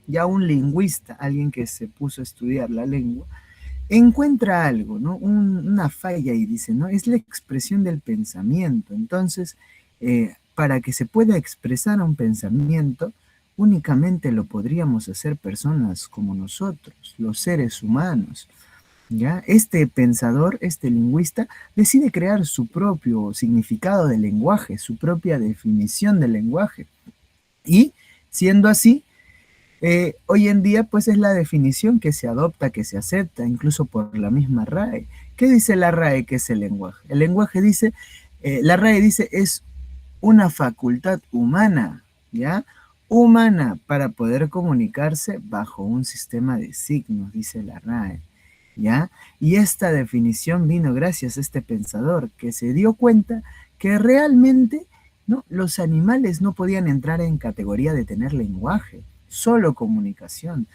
ya un lingüista, alguien que se puso a estudiar la lengua, encuentra algo, ¿no? Una falla y dice, ¿no? Es la expresión del pensamiento. Entonces, para que se pueda expresar un pensamiento, únicamente lo podríamos hacer personas como nosotros, los seres humanos. ¿Ya? Este pensador, este lingüista, decide crear su propio significado del lenguaje, su propia definición del lenguaje. Y siendo así, hoy en día, pues es la definición que se adopta, que se acepta, incluso por la misma RAE. ¿Qué dice la RAE que es el lenguaje? El lenguaje dice, la RAE dice, es una facultad humana, ¿ya? Humana para poder comunicarse bajo un sistema de signos, dice la RAE, ¿ya? Y esta definición vino gracias a este pensador que se dio cuenta que realmente, ¿no? Los animales no podían entrar en categoría de tener lenguaje, solo comunicación.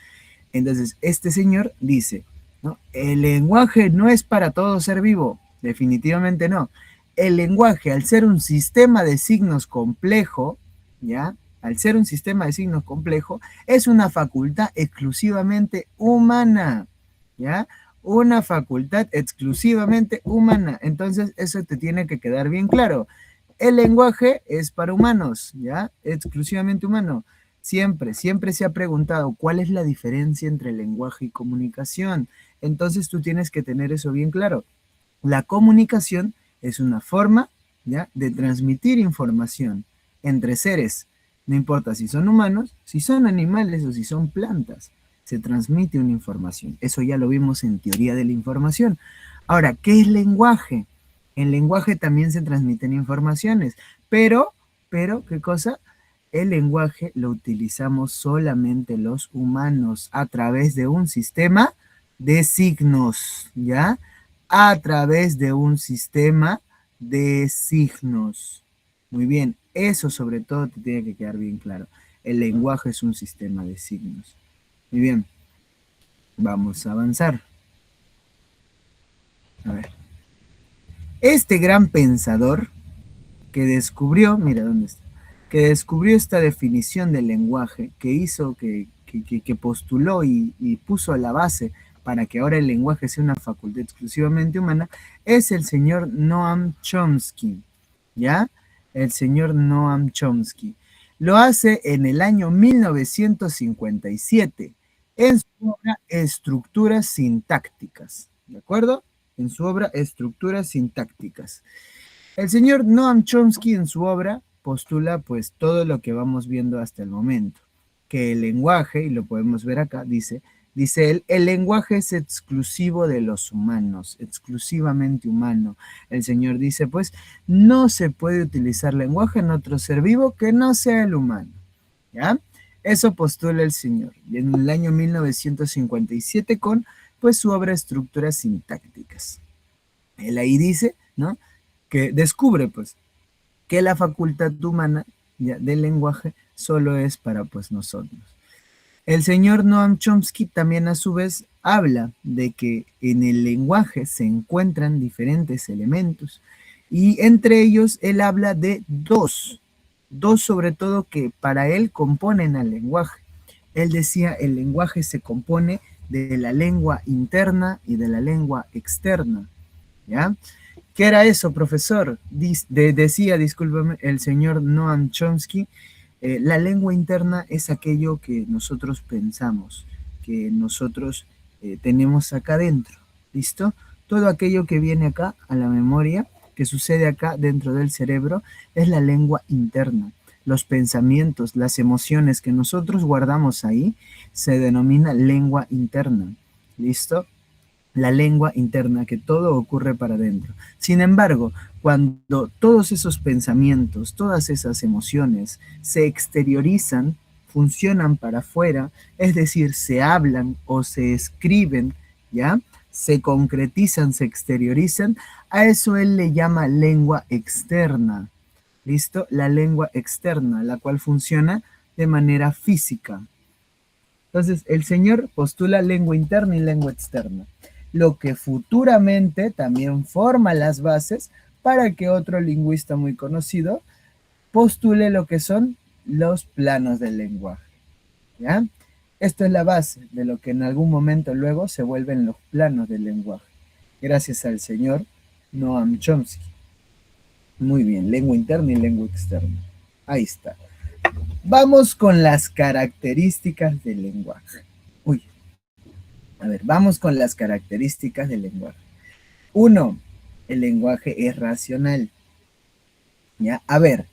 Entonces, este señor dice, ¿no? El lenguaje no es para todo ser vivo, definitivamente no. El lenguaje, al ser un sistema de signos complejo, ¿ya? Al ser un sistema de signos complejo, es una facultad exclusivamente humana, ¿ya? Una facultad exclusivamente humana. Entonces, eso te tiene que quedar bien claro. El lenguaje es para humanos, ¿ya? Exclusivamente humano. Siempre se ha preguntado cuál es la diferencia entre lenguaje y comunicación. Entonces tú tienes que tener eso bien claro. La comunicación es una forma, ¿ya?, de transmitir información entre seres. No importa si son humanos, si son animales o si son plantas. Se transmite una información. Eso ya lo vimos en teoría de la información. Ahora, ¿qué es lenguaje? En lenguaje también se transmiten informaciones, pero, ¿qué cosa? El lenguaje lo utilizamos solamente los humanos a través de un sistema de signos, ¿ya? A través de un sistema de signos. Muy bien, eso sobre todo te tiene que quedar bien claro. El lenguaje es un sistema de signos. Muy bien, vamos a avanzar. A ver. Este gran pensador que descubrió, mira dónde está, que descubrió esta definición del lenguaje, que hizo, que postuló y puso la base para que ahora el lenguaje sea una facultad exclusivamente humana, es el señor Noam Chomsky, ¿ya? El señor Noam Chomsky. Lo hace en el año 1957 en su obra Estructuras Sintácticas, ¿de acuerdo? En su obra Estructuras Sintácticas. El señor Noam Chomsky en su obra postula pues todo lo que vamos viendo hasta el momento, que el lenguaje, y lo podemos ver acá, dice él, el lenguaje es exclusivo de los humanos, exclusivamente humano. El señor dice pues no se puede utilizar lenguaje en otro ser vivo que no sea el humano, ¿ya? Eso postula el señor, y en el año 1957 con pues su obra Estructuras Sintácticas. Él ahí dice, ¿no?, que descubre pues que la facultad humana, ya, del lenguaje solo es para pues nosotros. El señor Noam Chomsky también a su vez habla de que en el lenguaje se encuentran diferentes elementos y entre ellos él habla de dos sobre todo que para él componen al lenguaje. Él decía el lenguaje se compone de la lengua interna y de la lengua externa, ¿ya? ¿Qué era eso, profesor? Decía, discúlpeme, el señor Noam Chomsky, la lengua interna es aquello que nosotros pensamos, que nosotros tenemos acá dentro, ¿listo? Todo aquello que viene acá a la memoria, que sucede acá dentro del cerebro, es la lengua interna. Los pensamientos, las emociones que nosotros guardamos ahí, se denomina lengua interna, ¿listo? La lengua interna, que todo ocurre para adentro. Sin embargo, cuando todos esos pensamientos, todas esas emociones se exteriorizan, funcionan para afuera, es decir, se hablan o se escriben, ¿ya? Se concretizan, se exteriorizan, a eso él le llama lengua externa. ¿Listo? La lengua externa, la cual funciona de manera física. Entonces, el señor postula lengua interna y lengua externa, lo que futuramente también forma las bases para que otro lingüista muy conocido postule lo que son los planos del lenguaje, ¿ya? Esto es la base de lo que en algún momento luego se vuelven los planos del lenguaje. Gracias al señor Noam Chomsky. Muy bien, lengua interna y lengua externa. Ahí está. Vamos con las características del lenguaje. Uy, a ver, vamos con las características del lenguaje. 1. El lenguaje es racional. ¿Ya? A ver,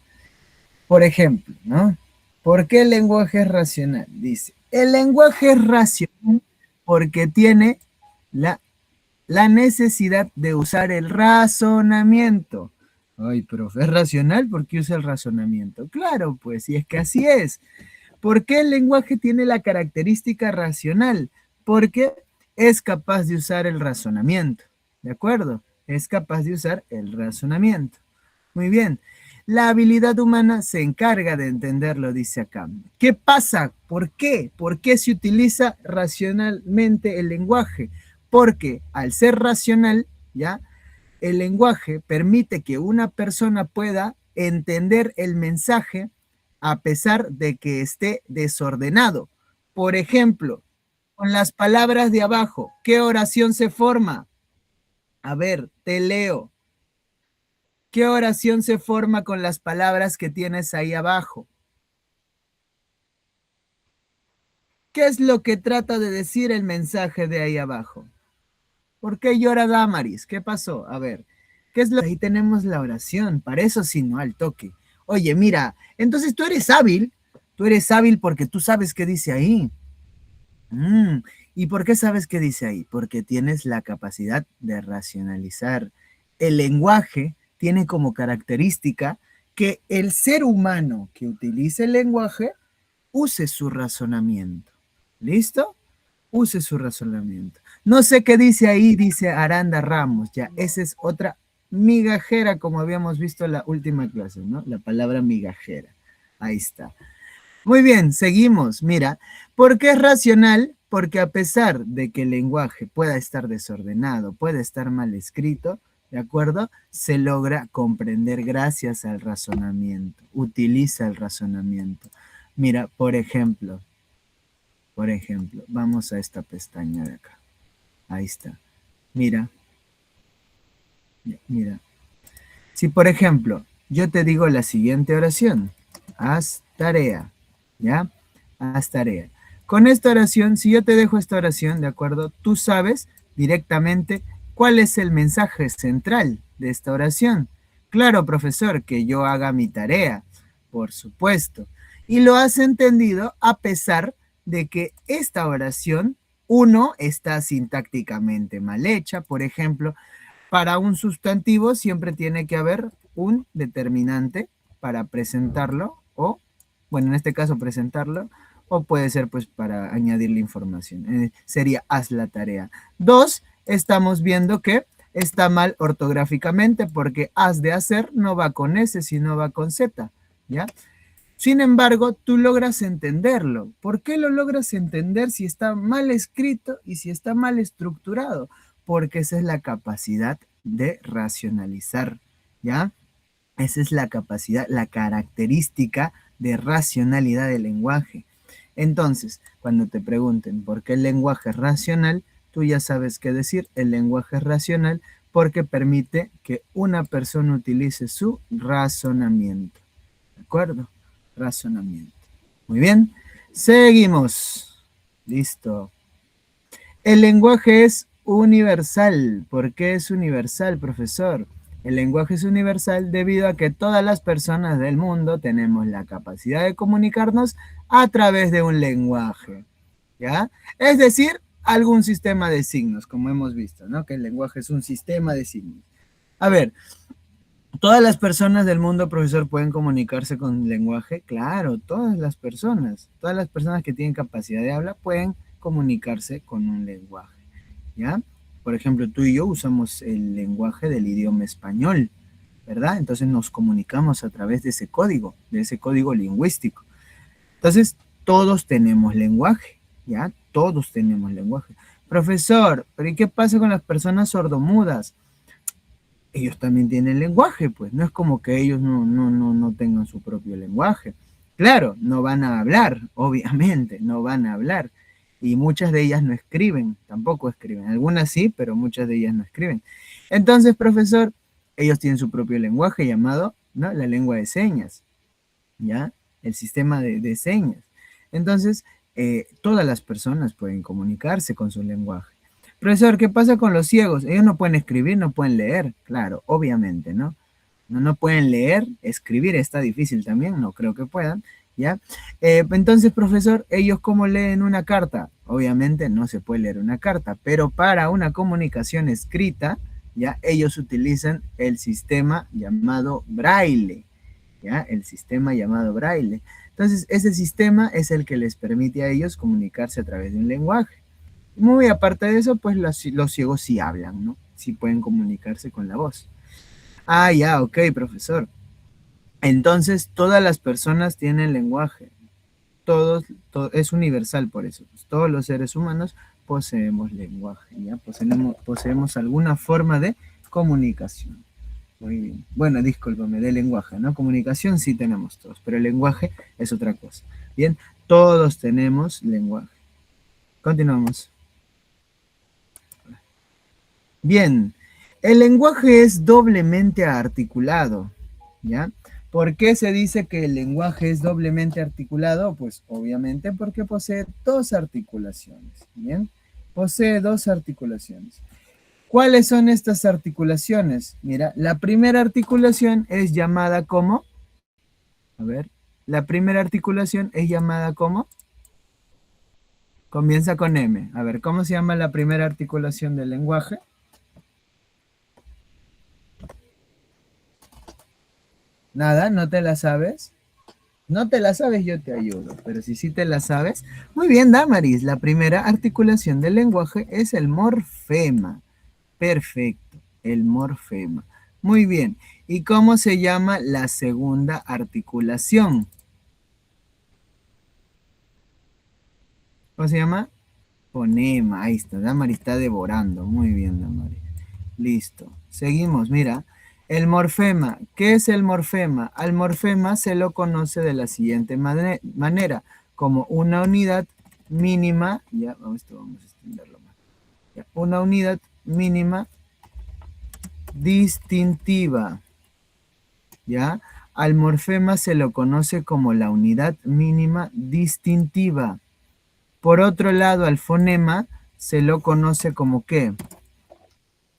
por ejemplo, ¿no? ¿Por qué el lenguaje es racional? Dice, el lenguaje es racional porque tiene la necesidad de usar el razonamiento. Ay, profe, ¿es racional? ¿Por qué usa el razonamiento? Claro, pues, y es que así es. ¿Por qué el lenguaje tiene la característica racional? Porque es capaz de usar el razonamiento, ¿de acuerdo? Es capaz de usar el razonamiento. Muy bien. La habilidad humana se encarga de entenderlo, dice acá. ¿Qué pasa? ¿Por qué? ¿Por qué se utiliza racionalmente el lenguaje? Porque al ser racional, ¿ya? El lenguaje permite que una persona pueda entender el mensaje a pesar de que esté desordenado. Por ejemplo, con las palabras de abajo, ¿qué oración se forma? A ver, te leo. ¿Qué oración se forma con las palabras que tienes ahí abajo? ¿Qué es lo que trata de decir el mensaje de ahí abajo? ¿Por qué llora Damaris? ¿Qué pasó? A ver, ¿qué es lo que ahí tenemos la oración? Para eso sí, no al toque. Oye, mira, entonces tú eres hábil porque tú sabes qué dice ahí. ¿Y por qué sabes qué dice ahí? Porque tienes la capacidad de racionalizar. El lenguaje tiene como característica que el ser humano que utilice el lenguaje use su razonamiento. ¿Listo? Use su razonamiento. No sé qué dice ahí, dice Aranda Ramos, ya, esa es otra migajera como habíamos visto en la última clase, ¿no? La palabra migajera. Ahí está. Muy bien, seguimos. Mira, ¿por qué es racional? Porque a pesar de que el lenguaje pueda estar desordenado, puede estar mal escrito, ¿de acuerdo? Se logra comprender gracias al razonamiento, utiliza el razonamiento. Mira, por ejemplo, vamos a esta pestaña de acá. Ahí está. Mira, mira. Si por ejemplo, yo te digo la siguiente oración, haz tarea, ¿ya? Haz tarea. Con esta oración, si yo te dejo esta oración, ¿de acuerdo? Tú sabes directamente cuál es el mensaje central de esta oración. Claro, profesor, que yo haga mi tarea, por supuesto. Y lo has entendido a pesar de que esta oración, uno, está sintácticamente mal hecha. Por ejemplo, para un sustantivo siempre tiene que haber un determinante para presentarlo o, bueno, en este caso presentarlo, o puede ser pues para añadirle información. Sería haz la tarea. Dos, estamos viendo que está mal ortográficamente porque has de hacer no va con S, sino va con Z, ¿ya? Sin embargo, tú logras entenderlo. ¿Por qué lo logras entender si está mal escrito y si está mal estructurado? Porque esa es la capacidad de racionalizar, ¿ya? Esa es la capacidad, la característica de racionalidad del lenguaje. Entonces, cuando te pregunten por qué el lenguaje es racional, tú ya sabes qué decir. El lenguaje es racional porque permite que una persona utilice su razonamiento. ¿De acuerdo? Razonamiento. Muy bien. Seguimos. Listo. El lenguaje es universal. ¿Por qué es universal, profesor? El lenguaje es universal debido a que todas las personas del mundo tenemos la capacidad de comunicarnos a través de un lenguaje. ¿Ya? Es decir, algún sistema de signos, como hemos visto, ¿no? Que el lenguaje es un sistema de signos. A ver, ¿todas las personas del mundo, profesor, pueden comunicarse con lenguaje? Claro, todas las personas que tienen capacidad de habla pueden comunicarse con un lenguaje, ¿ya? Por ejemplo, tú y yo usamos el lenguaje del idioma español, ¿verdad? Entonces nos comunicamos a través de ese código lingüístico. Entonces, todos tenemos lenguaje, ¿ya? Todos tenemos lenguaje. Profesor, ¿pero y qué pasa con las personas sordomudas? Ellos también tienen lenguaje, pues no es como que ellos no tengan su propio lenguaje. Claro, no van a hablar, obviamente, no van a hablar. Y muchas de ellas no escriben, tampoco escriben. Algunas sí, pero muchas de ellas no escriben. Entonces, profesor, ellos tienen su propio lenguaje llamado, ¿no?, la lengua de señas, ¿ya? El sistema de señas. Entonces, todas las personas pueden comunicarse con su lenguaje. Profesor, ¿qué pasa con los ciegos? Ellos no pueden escribir, no pueden leer, claro, obviamente, ¿no? No pueden leer, escribir está difícil también, no creo que puedan, ¿ya? Entonces, profesor, ¿ellos cómo leen una carta? Obviamente no se puede leer una carta, pero para una comunicación escrita, ¿ya? Ellos utilizan el sistema llamado braille, ¿ya? El sistema llamado braille. Entonces, ese sistema es el que les permite a ellos comunicarse a través de un lenguaje. Muy aparte de eso, pues los ciegos sí hablan, ¿no? Sí pueden comunicarse con la voz. Ah, ya, ok, profesor. Entonces, todas las personas tienen lenguaje. Es universal por eso. Pues, todos los seres humanos poseemos lenguaje, ¿ya? Poseemos alguna forma de comunicación. Muy bien. Bueno, discúlpame, de lenguaje, ¿no? Comunicación sí tenemos todos, pero el lenguaje es otra cosa. Bien, todos tenemos lenguaje. Continuamos. Bien, el lenguaje es doblemente articulado, ¿ya? ¿Por qué se dice que el lenguaje es doblemente articulado? Pues obviamente porque posee dos articulaciones, ¿bien? Posee dos articulaciones. ¿Cuáles son estas articulaciones? Mira, la primera articulación es llamada como, a ver, la primera articulación es llamada como, comienza con M. A ver, ¿cómo se llama la primera articulación del lenguaje? Nada, ¿no te la sabes? No te la sabes, yo te ayudo, pero si sí te la sabes, muy bien, Damaris, la primera articulación del lenguaje es el morfema. Perfecto, el morfema. Muy bien, ¿y cómo se llama la segunda articulación? ¿Cómo se llama? Fonema, ahí está, Damaris está devorando, muy bien, Damaris. Listo, seguimos, mira. El morfema, ¿qué es el morfema? Al morfema se lo conoce de la siguiente manera, como una unidad mínima, ya, vamos a extenderlo más, ya, una unidad mínima distintiva, ¿ya? Al morfema se lo conoce como la unidad mínima distintiva. Por otro lado, al fonema se lo conoce como ¿qué?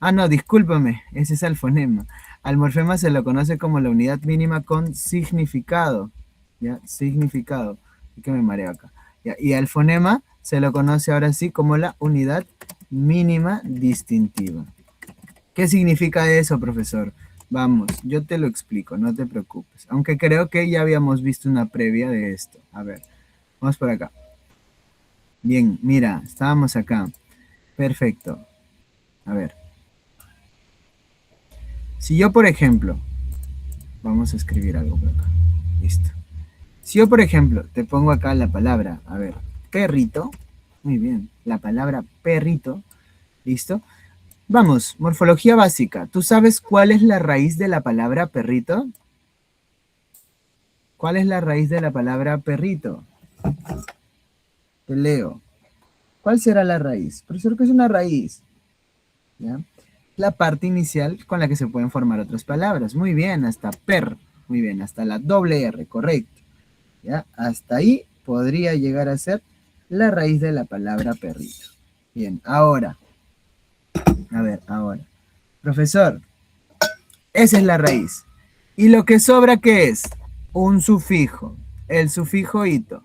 Ah, no, discúlpame, ese es el fonema. Al morfema se lo conoce como la unidad mínima con significado. ¿Ya? Significado. ¿Y qué me mareo acá? ¿Ya? Y al fonema se lo conoce ahora sí como la unidad mínima distintiva. ¿Qué significa eso, profesor? Vamos, yo te lo explico, no te preocupes. Aunque creo que ya habíamos visto una previa de esto. A ver, vamos por acá. Bien, mira, estábamos acá. Perfecto. A ver. Si yo, por ejemplo, vamos a escribir algo por acá. Listo. Si yo, por ejemplo, te pongo acá la palabra, a ver, perrito. Muy bien, la palabra perrito. ¿Listo? Vamos, morfología básica. ¿Tú sabes cuál es la raíz de la palabra perrito? ¿Cuál es la raíz de la palabra perrito? Te leo. ¿Cuál será la raíz? Profesor, ¿qué es una raíz? ¿Ya? La parte inicial con la que se pueden formar otras palabras. Muy bien, hasta per. Muy bien, hasta la doble R, correcto. ¿Ya? Hasta ahí podría llegar a ser la raíz de la palabra perrito. Bien, ahora. A ver, ahora. Profesor, esa es la raíz. ¿Y lo que sobra qué es? Un sufijo. El sufijo ito.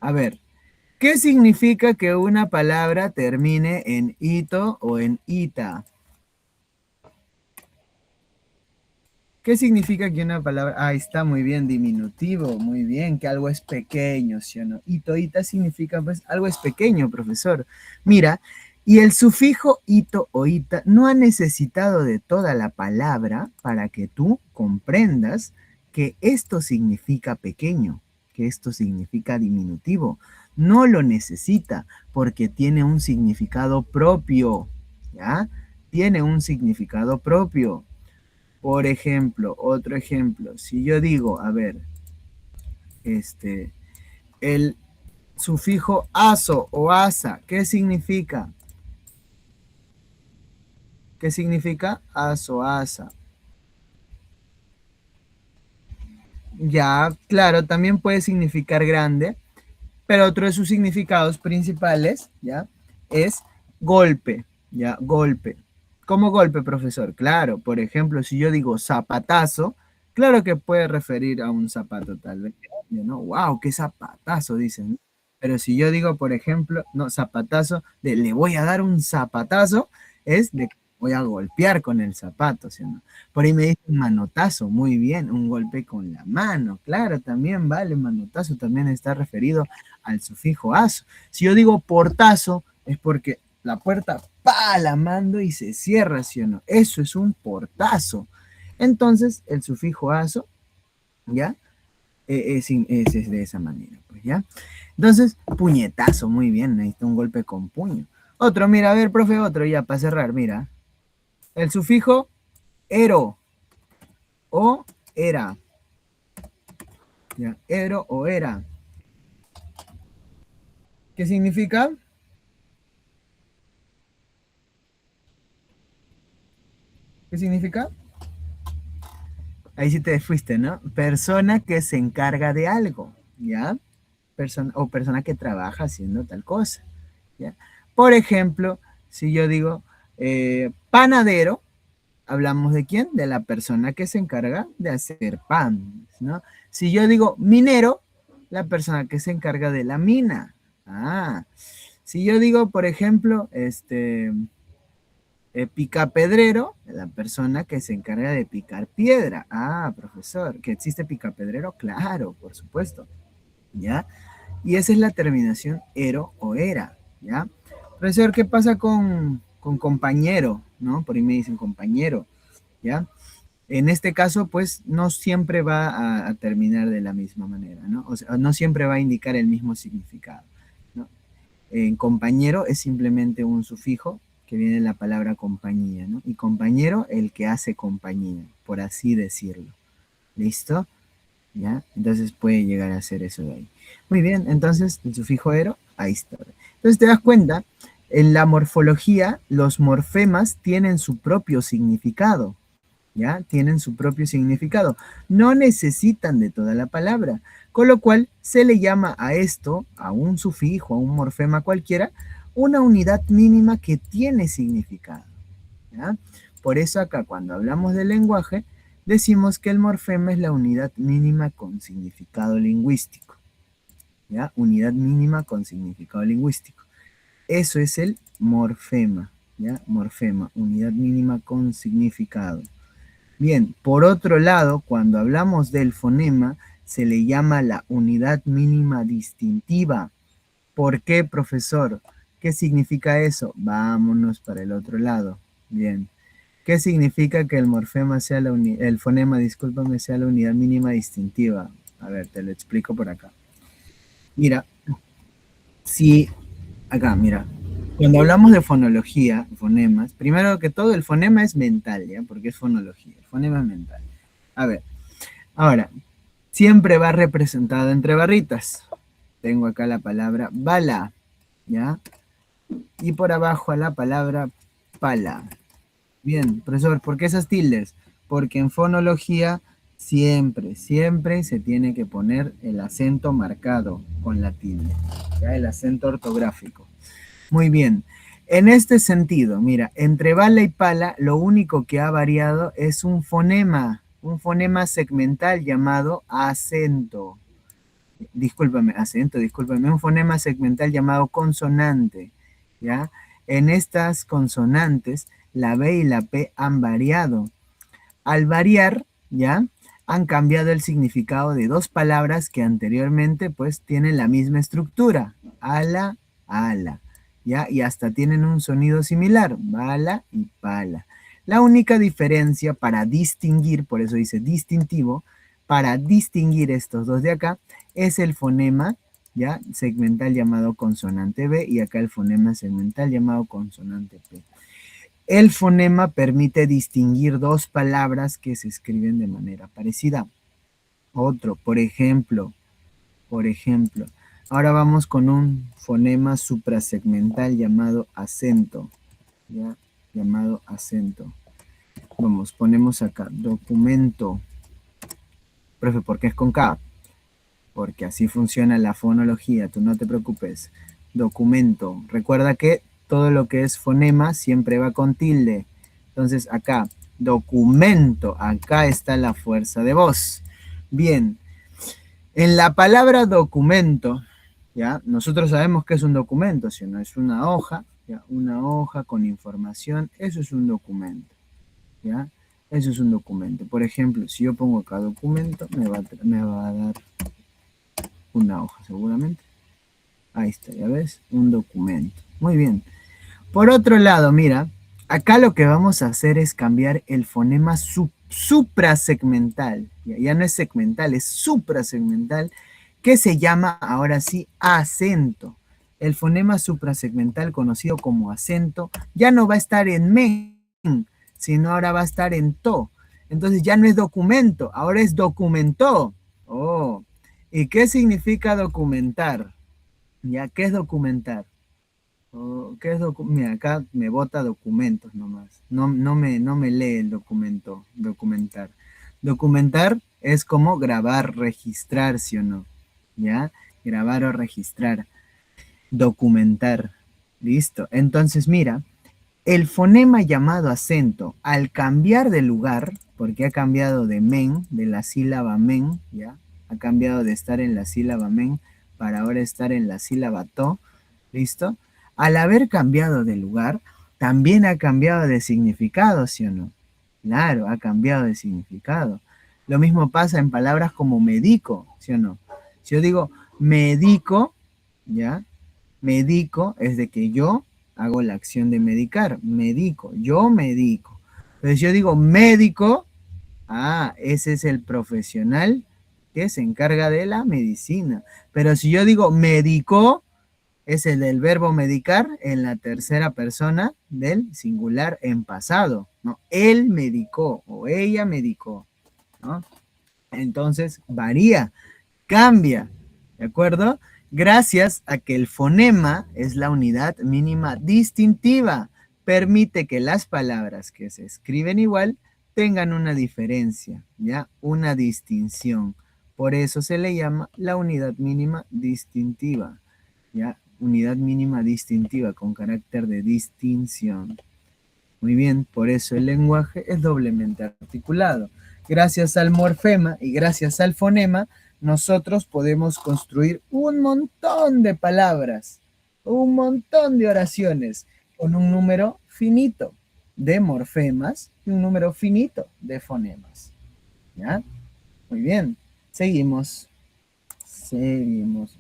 A ver, ¿qué significa que una palabra termine en ito o en ita? ¿Qué significa que una palabra... Ah, está muy bien, diminutivo, muy bien, que algo es pequeño, ¿sí o no? Ito, ita significa, pues, algo es pequeño, profesor. Mira, y el sufijo ito o ita no ha necesitado de toda la palabra para que tú comprendas que esto significa pequeño, que esto significa diminutivo. No lo necesita porque tiene un significado propio, ¿ya? Tiene un significado propio. Por ejemplo, otro ejemplo, si yo digo, a ver, el sufijo aso o asa. ¿Qué significa? ¿Qué significa aso, asa? Ya, claro, también puede significar grande, pero otro de sus significados principales, ¿ya? Es golpe, ¿ya? Golpe. ¿Cómo golpe, profesor? Claro, por ejemplo, si yo digo zapatazo, claro que puede referir a un zapato tal vez, ¿no? ¡Wow! ¡Qué zapatazo! Dicen. Pero si yo digo, por ejemplo, no, zapatazo, de le voy a dar un zapatazo, es de que voy a golpear con el zapato, ¿sí o no? Por ahí me dicen manotazo, muy bien, un golpe con la mano, claro, también vale, manotazo también está referido al sufijo aso. Si yo digo portazo, es porque la puerta, pa, la mando y se cierra, ¿sí o no? Eso es un portazo. Entonces, el sufijo aso, ¿ya? Es de esa manera, pues, ¿ya? Entonces, puñetazo, muy bien, necesita un golpe con puño. Otro, mira, a ver, profe, otro, ya, para cerrar, mira. El sufijo ero o era, ¿ya? Ero o era. ¿Qué significa? ¿Qué significa? Ahí sí te fuiste, ¿no? Persona que se encarga de algo, ¿ya? Persona, o persona que trabaja haciendo tal cosa, ¿ya? Por ejemplo, si yo digo panadero, hablamos de quién? De la persona que se encarga de hacer pan, ¿no? Si yo digo minero, la persona que se encarga de la mina. Ah, si yo digo, por ejemplo, picapedrero, la persona que se encarga de picar piedra. Ah, profesor, ¿que existe picapedrero? Claro, por supuesto, ¿ya? Y esa es la terminación ero o era, ¿ya? Profesor, ¿qué pasa con compañero? ¿No? Por ahí me dicen compañero, ¿ya? En este caso, pues, no siempre va a terminar de la misma manera, ¿no? O sea, no siempre va a indicar el mismo significado, ¿no? En compañero es simplemente un sufijo que viene de la palabra compañía, ¿no? Y compañero, el que hace compañía, por así decirlo. ¿Listo? ¿Ya? Entonces puede llegar a ser eso de ahí. Muy bien, entonces el sufijo ero, ahí está. Entonces te das cuenta, en la morfología los morfemas tienen su propio significado. ¿Ya? Tienen su propio significado. No necesitan de toda la palabra, con lo cual se le llama a esto, a un sufijo, a un morfema cualquiera, una unidad mínima que tiene significado. ¿Ya? Por eso acá cuando hablamos del lenguaje, decimos que el morfema es la unidad mínima con significado lingüístico. ¿Ya? Unidad mínima con significado lingüístico. Eso es el morfema. ¿Ya? Morfema, unidad mínima con significado. Bien, por otro lado, cuando hablamos del fonema, se le llama la unidad mínima distintiva. ¿Por qué, profesor? ¿Qué significa eso? Vámonos para el otro lado. Bien. ¿Qué significa que el morfema sea el fonema, discúlpame, sea la unidad mínima distintiva? A ver, te lo explico por acá. Mira, si acá, mira, cuando hablamos de fonología, fonemas, primero que todo el fonema es mental, ¿ya? Porque es fonología, el fonema es mental. A ver, ahora, siempre va representado entre barritas. Tengo acá la palabra bala, ¿ya? Y por abajo a la palabra pala. Bien, profesor, ¿por qué esas tildes? Porque en fonología siempre se tiene que poner el acento marcado con la tilde, ¿ya? El acento ortográfico. Muy bien. En este sentido, mira, entre bala y pala, lo único que ha variado es un fonema segmental llamado acento. Discúlpame, un fonema segmental llamado consonante, ¿ya? En estas consonantes, la B y la P han variado. Al variar, ¿ya? Han cambiado el significado de dos palabras que anteriormente, pues, tienen la misma estructura. Ala, ala, ¿ya? Y hasta tienen un sonido similar, bala y pala. La única diferencia para distinguir, por eso dice distintivo, para distinguir estos dos de acá, es el fonema, ¿ya? Segmental llamado consonante B y acá el fonema segmental llamado consonante P. El fonema permite distinguir dos palabras que se escriben de manera parecida. Otro, por ejemplo, por ejemplo. Ahora vamos con un fonema suprasegmental llamado acento, ¿ya? Llamado acento. Vamos, ponemos acá, documento. Profe, ¿por qué es con K? Porque así funciona la fonología, tú no te preocupes. Documento. Recuerda que todo lo que es fonema siempre va con tilde. Entonces acá, documento, acá está la fuerza de voz. Bien, en la palabra documento, ¿ya? Nosotros sabemos que es un documento, si no es una hoja, ¿ya? Una hoja con información, eso es un documento, ¿ya? Eso es un documento. Por ejemplo, si yo pongo acá documento, me va a dar una hoja seguramente. Ahí está, ya ves, un documento. Muy bien. Por otro lado, mira, acá lo que vamos a hacer es cambiar el fonema suprasegmental. Ya no es segmental, es suprasegmental, que se llama ahora sí acento. El fonema suprasegmental, conocido como acento, ya no va a estar en men, sino ahora va a estar en to. Entonces ya no es documento, ahora es documentó. Oh, ¿y qué significa documentar? ¿Ya qué es documentar? ¿Qué es Mira, acá me bota documentos nomás. No me lee el documento, documentar. Documentar es como grabar, registrar, ¿sí o no? ¿Ya? Grabar o registrar. Documentar. Listo. Entonces, mira, el fonema llamado acento, al cambiar de lugar, porque ha cambiado de men, de la sílaba men, ¿ya? Ha cambiado de estar en la sílaba men para ahora estar en la sílaba to, ¿listo? Al haber cambiado de lugar, también ha cambiado de significado, ¿sí o no? Claro, ha cambiado de significado. Lo mismo pasa en palabras como medico, ¿sí o no? Si yo digo medico, ¿ya? Medico es de que yo hago la acción de medicar, medico, yo medico. Entonces yo digo médico, ese es el profesional que se encarga de la medicina. Pero si yo digo médico, es el del verbo medicar en la tercera persona del singular en pasado, ¿no? Él medicó o ella medicó, ¿no? Entonces varía, cambia, ¿de acuerdo? Gracias a que el fonema es la unidad mínima distintiva, permite que las palabras que se escriben igual tengan una diferencia, ¿ya? Una distinción. Por eso se le llama la unidad mínima distintiva, ¿ya? Unidad mínima distintiva con carácter de distinción. Muy bien, por eso el lenguaje es doblemente articulado. Gracias al morfema y gracias al fonema, nosotros podemos construir un montón de palabras, un montón de oraciones con un número finito de morfemas y un número finito de fonemas. ¿Ya? Muy bien, seguimos. Seguimos.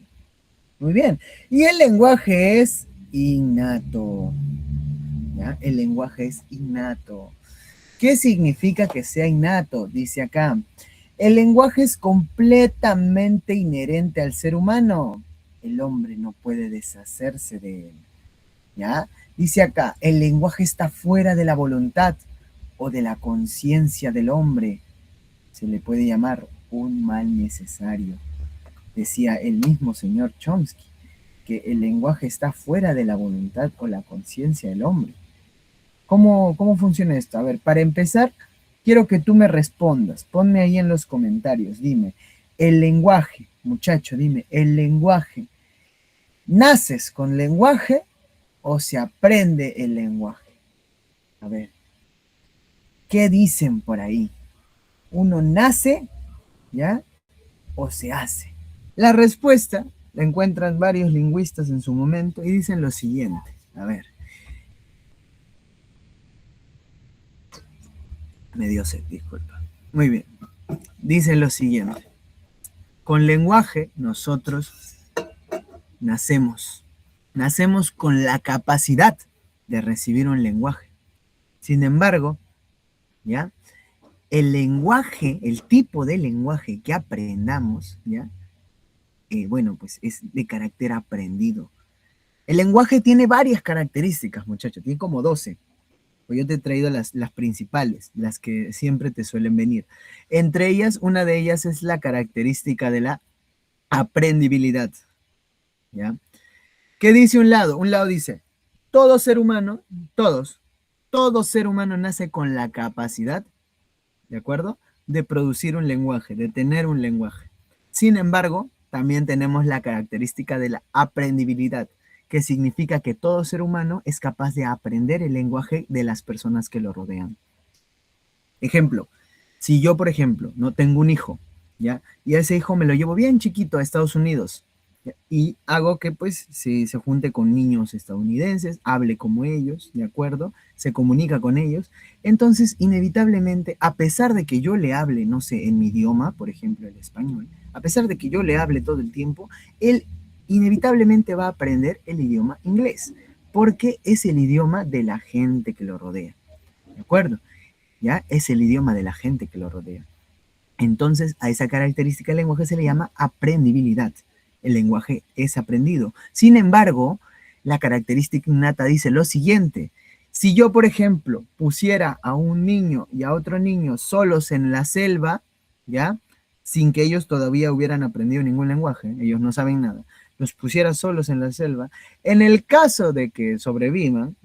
Muy bien. Y el lenguaje es innato. ¿Ya? El lenguaje es innato. ¿Qué significa que sea innato? Dice acá. El lenguaje es completamente inherente al ser humano. El hombre no puede deshacerse de él. ¿Ya? Dice acá, el lenguaje está fuera de la voluntad o de la conciencia del hombre. Se le puede llamar un mal necesario. Decía el mismo señor Chomsky, que el lenguaje está fuera de la voluntad o la conciencia del hombre. ¿Cómo funciona esto? A ver, para empezar, quiero que tú me respondas. Ponme ahí en los comentarios. Dime, el lenguaje, muchacho, dime, el lenguaje, ¿naces con lenguaje o se aprende el lenguaje? A ver, ¿qué dicen por ahí? ¿Uno nace, ya, o se hace? La respuesta la encuentran varios lingüistas en su momento y dicen lo siguiente. A ver. Me dio sed, disculpa. Muy bien. Dice lo siguiente. Con lenguaje nosotros nacemos. Nacemos con la capacidad de recibir un lenguaje. Sin embargo, ¿ya? El lenguaje, el tipo de lenguaje que aprendamos, ¿ya? Bueno, pues es de carácter aprendido. El lenguaje tiene varias características, muchachos. Tiene como 12. Pues yo te he traído las principales, las que siempre te suelen venir. Entre ellas, una de ellas es la característica de la aprendibilidad, ¿ya? ¿Qué dice un lado? Un lado dice, todo ser humano, todo ser humano nace con la capacidad, ¿de acuerdo? De producir un lenguaje, de tener un lenguaje. Sin embargo, también tenemos la característica de la aprendibilidad, que significa que todo ser humano es capaz de aprender el lenguaje de las personas que lo rodean. Ejemplo, si yo, por ejemplo, no tengo un hijo, ¿ya? Y a ese hijo me lo llevo bien chiquito a Estados Unidos, ¿ya? Y hago que pues se junte con niños estadounidenses, hable como ellos, ¿de acuerdo? Se comunica con ellos. Entonces, inevitablemente, a pesar de que yo le hable, no sé, en mi idioma, por ejemplo, el español, a pesar de que yo le hable todo el tiempo, él inevitablemente va a aprender el idioma inglés, porque es el idioma de la gente que lo rodea, ¿de acuerdo? ¿Ya? Es el idioma de la gente que lo rodea. Entonces, a esa característica del lenguaje se le llama aprendibilidad. El lenguaje es aprendido. Sin embargo, la característica innata dice lo siguiente. Si yo, por ejemplo, pusiera a un niño y a otro niño solos en la selva, ¿ya? Sin que ellos todavía hubieran aprendido ningún lenguaje, ellos no saben nada, los pusiera solos en la selva, en el caso de que sobrevivan,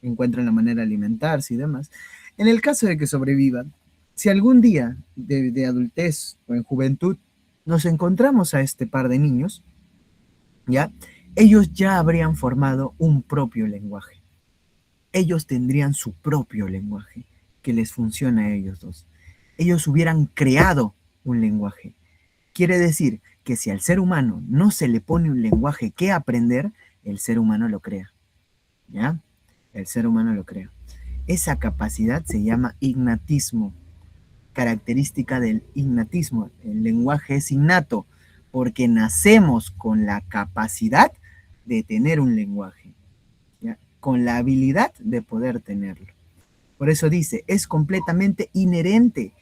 encuentren la manera de alimentarse y demás, en el caso de que sobrevivan, si algún día de adultez o en juventud nos encontramos a este par de niños, ¿ya? Ellos ya habrían formado un propio lenguaje. Ellos tendrían su propio lenguaje que les funciona a ellos dos. Ellos hubieran creado un lenguaje. Quiere decir que si al ser humano no se le pone un lenguaje que aprender, el ser humano lo crea, ¿ya? El ser humano lo crea. Esa capacidad se llama innatismo, característica del innatismo. El lenguaje es innato porque nacemos con la capacidad de tener un lenguaje, ¿ya? Con la habilidad de poder tenerlo. Por eso dice, es completamente inherente.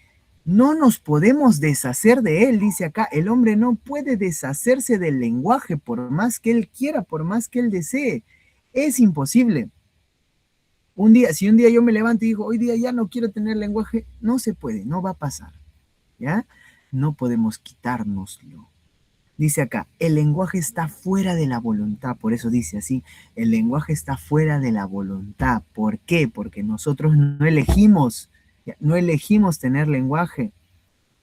No nos podemos deshacer de él, dice acá. El hombre no puede deshacerse del lenguaje por más que él quiera, por más que él desee. Es imposible. Si un día yo me levanto y digo, hoy día ya no quiero tener lenguaje, no se puede, no va a pasar, ¿ya? No podemos quitárnoslo. Dice acá, el lenguaje está fuera de la voluntad, por eso dice así, el lenguaje está fuera de la voluntad. ¿Por qué? Porque nosotros no elegimos, no elegimos tener lenguaje,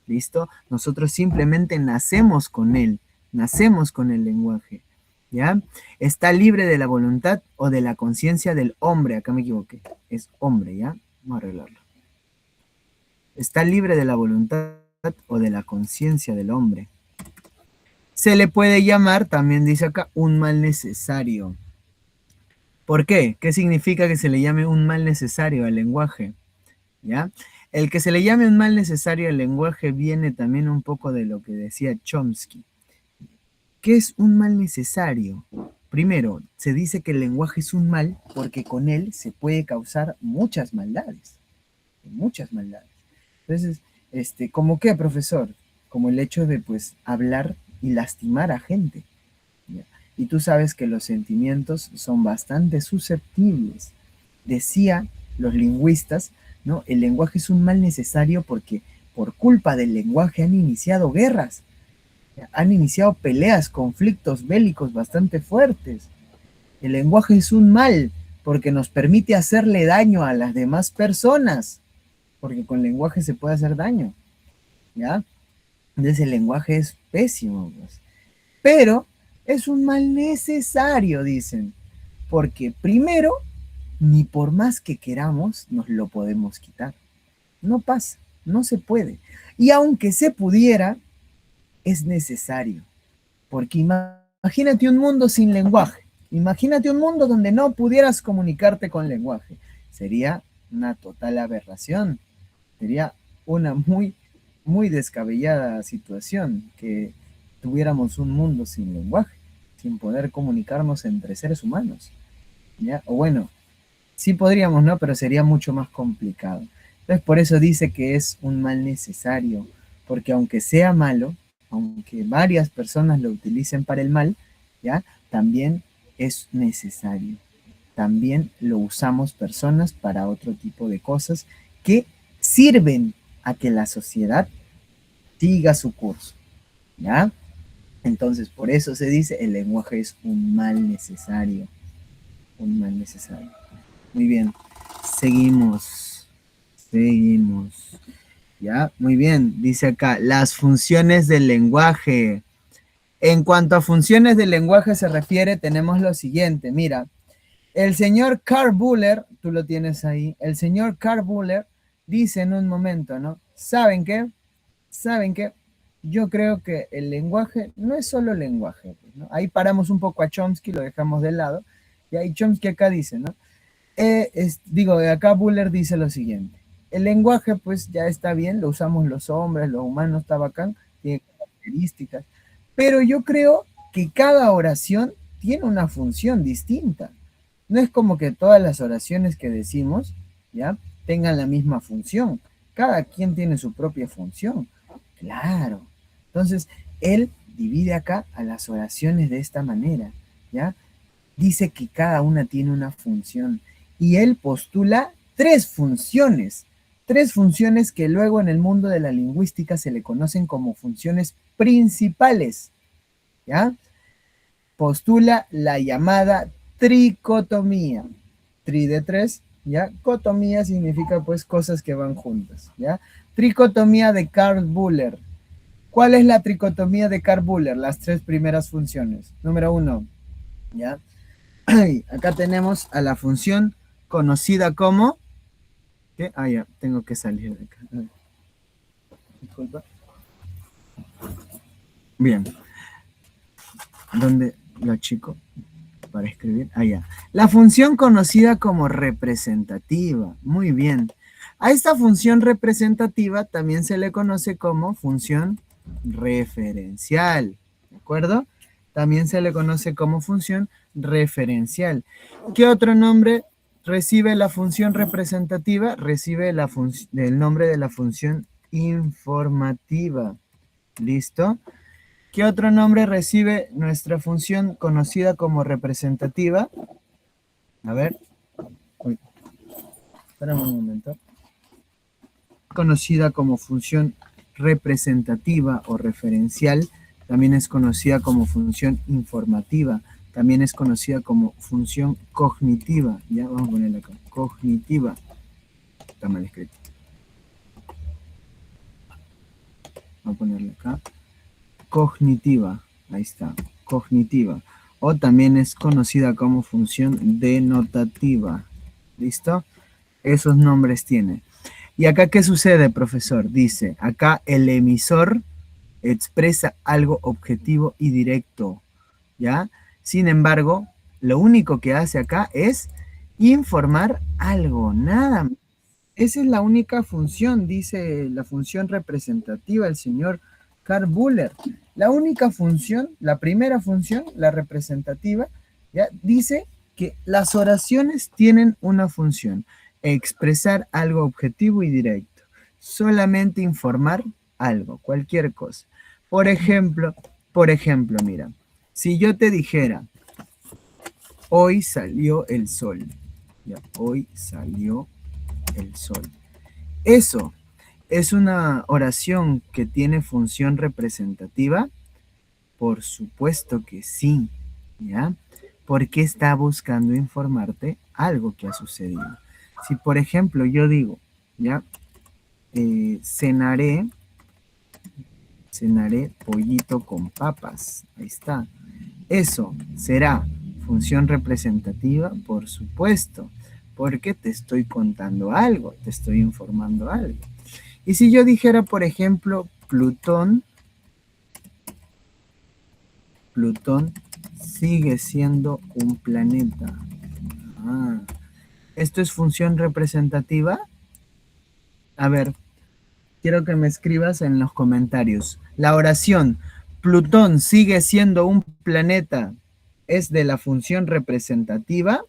¿listo? Nosotros simplemente nacemos con él, nacemos con el lenguaje. ¿Ya? Está libre de la voluntad o de la conciencia del hombre. Acá me equivoqué. Es hombre, ¿ya? Vamos a arreglarlo. Está libre de la voluntad o de la conciencia del hombre. Se le puede llamar, también dice acá, un mal necesario. ¿Por qué? ¿Qué significa que se le llame un mal necesario al lenguaje? ¿Ya? El que se le llame un mal necesario al lenguaje viene también un poco de lo que decía Chomsky. ¿Qué es un mal necesario? Primero, se dice que el lenguaje es un mal porque con él se puede causar muchas maldades, muchas maldades. Entonces, ¿cómo qué, profesor? Como el hecho de, pues, hablar y lastimar a gente, ¿ya? Y tú sabes que los sentimientos son bastante susceptibles. Decía los lingüistas, ¿no? El lenguaje es un mal necesario porque por culpa del lenguaje han iniciado guerras, han iniciado peleas, conflictos bélicos bastante fuertes. El lenguaje es un mal porque nos permite hacerle daño a las demás personas, porque con lenguaje se puede hacer daño, ¿ya? Entonces el lenguaje es pésimo, pues. Pero es un mal necesario, dicen, porque primero, ni por más que queramos, nos lo podemos quitar. No pasa, no se puede. Y aunque se pudiera, es necesario. Porque imagínate un mundo sin lenguaje. Imagínate un mundo donde no pudieras comunicarte con lenguaje. Sería una total aberración. Sería una muy descabellada situación que tuviéramos un mundo sin lenguaje, sin poder comunicarnos entre seres humanos, ¿ya? O bueno, sí podríamos, ¿no? Pero sería mucho más complicado. Entonces, por eso dice que es un mal necesario, porque aunque sea malo, aunque varias personas lo utilicen para el mal, ¿ya? También es necesario. También lo usamos personas para otro tipo de cosas que sirven a que la sociedad siga su curso, ¿ya? Entonces, por eso se dice, el lenguaje es un mal necesario. Un mal necesario. Muy bien. Seguimos. Seguimos. Ya, muy bien. Dice acá, las funciones del lenguaje. En cuanto a funciones del lenguaje se refiere, tenemos lo siguiente. Mira, el señor Carl Buller, tú lo tienes ahí, el señor Carl Buller dice en un momento, ¿no? ¿Saben qué? ¿Saben qué? Yo creo que el lenguaje no es solo lenguaje, pues, ¿no? Ahí paramos un poco a Chomsky, lo dejamos de lado, y ahí Chomsky acá dice, ¿no? Digo, acá Buller dice lo siguiente, el lenguaje pues ya está bien, lo usamos los hombres, los humanos, está bacán, tiene características, pero yo creo que cada oración tiene una función distinta. No es como que todas las oraciones que decimos, ¿ya? Tengan la misma función. Cada quien tiene su propia función. Claro. Entonces, él divide acá a las oraciones de esta manera, ¿ya? Dice que cada una tiene una función y él postula tres funciones que luego en el mundo de la lingüística se le conocen como funciones principales, ¿ya? Postula la llamada tricotomía. Tri de tres, ¿ya? Cotomía significa pues cosas que van juntas, ¿ya? Tricotomía de Carl Buller. ¿Cuál es la tricotomía de Carl Buller? Las tres primeras funciones. Número uno, ¿ya? Acá tenemos a la función conocida como... ¿qué? Ah, ya, tengo que salir de acá. Disculpa. Bien. ¿Dónde lo chico? Para escribir. Ah, ya. La función conocida como representativa. Muy bien. A esta función representativa también se le conoce como función referencial. ¿De acuerdo? También se le conoce como función referencial. ¿Qué otro nombre recibe la función representativa? Recibe el nombre de la función informativa. ¿Listo? ¿Qué otro nombre recibe nuestra función conocida como representativa? A ver. Uy, espérame un momento. Conocida como función representativa o referencial, también es conocida como función informativa, también es conocida como función cognitiva. Ya, vamos a ponerla acá. Cognitiva. Está mal escrito. Vamos a ponerla acá. Cognitiva. Ahí está. Cognitiva. O también es conocida como función denotativa. ¿Listo? Esos nombres tiene. ¿Y acá qué sucede, profesor? Dice, acá el emisor expresa algo objetivo y directo, ¿ya? Sin embargo, lo único que hace acá es informar algo, nada más. Esa es la única función, dice la función representativa el señor Carl Buller. La única función, la primera función, la representativa, ¿ya? Dice que las oraciones tienen una función, expresar algo objetivo y directo, solamente informar algo, cualquier cosa. Por ejemplo, mira, si yo te dijera, hoy salió el sol, ya, hoy salió el sol. Eso es una oración que tiene función representativa. Por supuesto que sí, ¿ya? Porque está buscando informarte algo que ha sucedido. Si, por ejemplo, yo digo, ¿ya? Cenaré pollito con papas. Ahí está. Eso será función representativa, por supuesto, porque te estoy contando algo, te estoy informando algo. Y si yo dijera, por ejemplo, Plutón sigue siendo un planeta. Ah, ¿esto es función representativa? A ver, quiero que me escribas en los comentarios. La oración, Plutón sigue siendo un planeta, ¿es de la función representativa?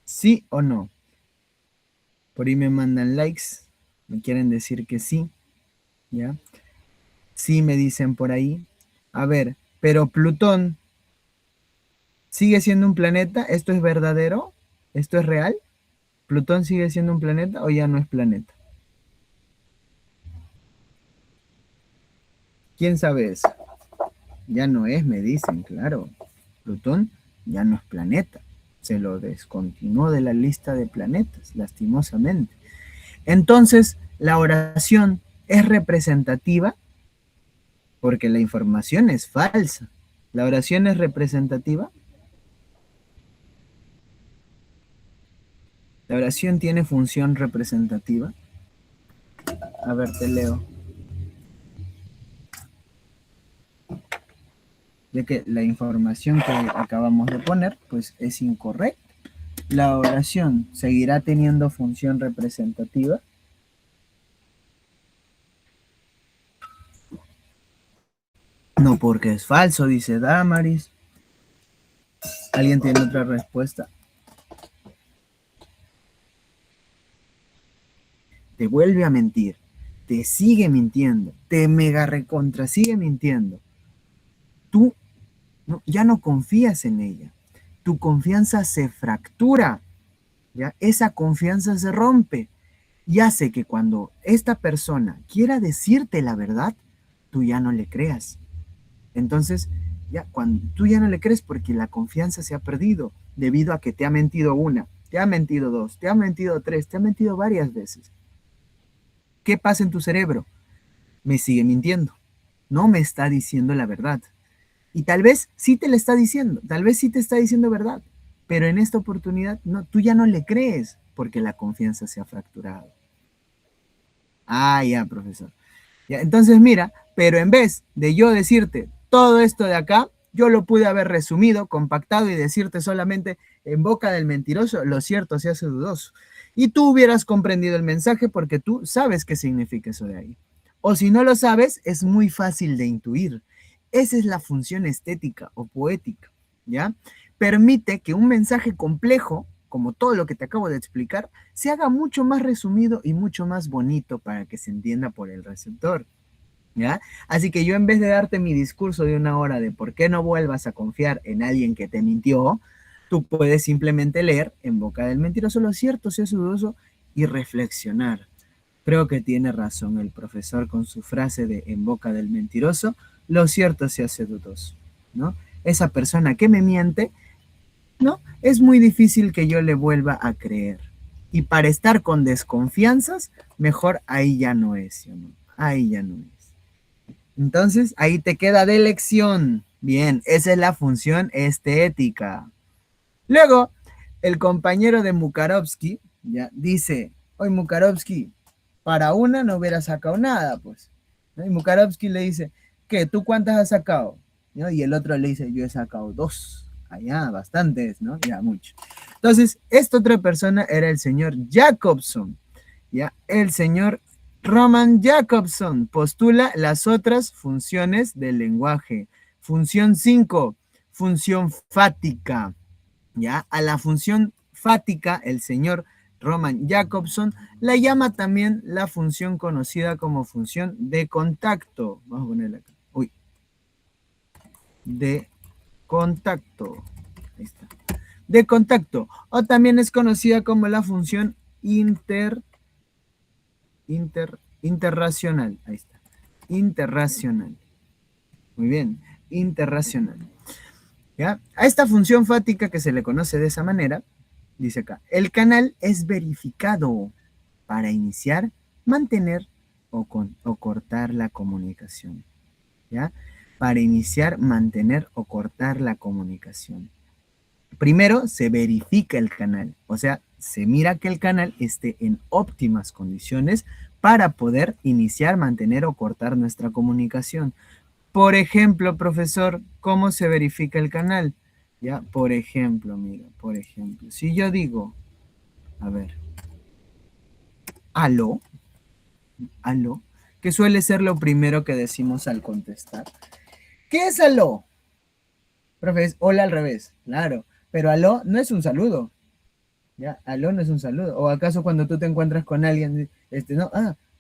¿Sí o no? Por ahí me mandan likes, me quieren decir que sí, ¿ya? Sí me dicen por ahí. A ver, pero Plutón sigue siendo un planeta, ¿esto es verdadero? ¿Esto es real? ¿Plutón sigue siendo un planeta o ya no es planeta? ¿Quién sabe eso? ya no es, me dicen, claro. Plutón ya no es planeta. Se lo descontinuó de la lista de planetas, lastimosamente. Entonces, la oración es representativa porque la información es falsa. La oración es representativa. La oración tiene función representativa. A ver, te leo. De que la información que acabamos de poner, pues es incorrecta. La oración seguirá teniendo función representativa. No, porque es falso, dice Damaris. ¿Alguien tiene otra respuesta? Te vuelve a mentir, te sigue mintiendo, te mega recontra sigue mintiendo. Tú ya no confías en ella. Tu confianza se fractura, ¿ya? Esa confianza se rompe y hace que cuando esta persona quiera decirte la verdad, tú ya no le creas. Entonces, ya cuando tú ya no le crees porque la confianza se ha perdido debido a que te ha mentido una, te ha mentido dos, te ha mentido tres, te ha mentido varias veces. ¿Qué pasa en tu cerebro? Me sigue mintiendo, no me está diciendo la verdad. Y tal vez sí te le está diciendo, tal vez sí te está diciendo verdad, pero en esta oportunidad no, tú ya no le crees porque la confianza se ha fracturado. Ah, ya, profesor. Ya, entonces mira, pero en vez de yo decirte todo esto de acá, yo lo pude haber resumido, compactado y decirte solamente en boca del mentiroso, lo cierto se hace dudoso. Y tú hubieras comprendido el mensaje porque tú sabes qué significa eso de ahí. O si no lo sabes, es muy fácil de intuir. Esa es la función estética o poética, ¿ya? Permite que un mensaje complejo, como todo lo que te acabo de explicar, se haga mucho más resumido y mucho más bonito para que se entienda por el receptor, ¿ya? Así que yo en vez de darte mi discurso de una hora de por qué no vuelvas a confiar en alguien que te mintió, tú puedes simplemente leer en boca del mentiroso lo cierto, sea dudoso y reflexionar. Creo que tiene razón el profesor con su frase de en boca del mentiroso, lo cierto se hace dudoso, ¿no? Esa persona que me miente, ¿no? Es muy difícil que yo le vuelva a creer. Y para estar con desconfianzas, mejor ahí ya no es, ¿no? Ahí ya no es. Entonces, ahí te queda de lección. Bien, esa es la función estética. Luego, el compañero de Mukarovsky ya dice, oye Mukarovsky, para una no hubiera sacado nada, pues. ¿No? Y Mukarovsky le dice, ¿qué? ¿Tú cuántas has sacado? ¿No? Y el otro le dice, yo he sacado dos. Allá, bastantes, ¿no? Ya, mucho. Entonces, esta otra persona era el señor Jacobson. ¿Ya? El señor Roman Jacobson postula las otras funciones del lenguaje. Función 5, función fática. ¿Ya? A la función fática, el señor Roman Jacobson la llama también la función conocida como función de contacto. Vamos a ponerla acá. Uy. De contacto. Ahí está. De contacto. O también es conocida como la función interracional. Ahí está. Interracional. Muy bien. Interracional. ¿Ya? A esta función fática que se le conoce de esa manera, dice acá, el canal es verificado para iniciar, mantener o cortar la comunicación. ¿Ya? Para iniciar, mantener o cortar la comunicación. Primero se verifica el canal, o sea, se mira que el canal esté en óptimas condiciones para poder iniciar, mantener o cortar nuestra comunicación. Por ejemplo, profesor, ¿cómo se verifica el canal? Ya, por ejemplo, mira, por ejemplo, si yo digo, a ver, aló, aló, que suele ser lo primero que decimos al contestar. ¿Qué es aló? Profe, hola al revés, claro, pero aló no es un saludo, ¿ya? Aló no es un saludo. ¿O acaso cuando tú te encuentras con alguien, no,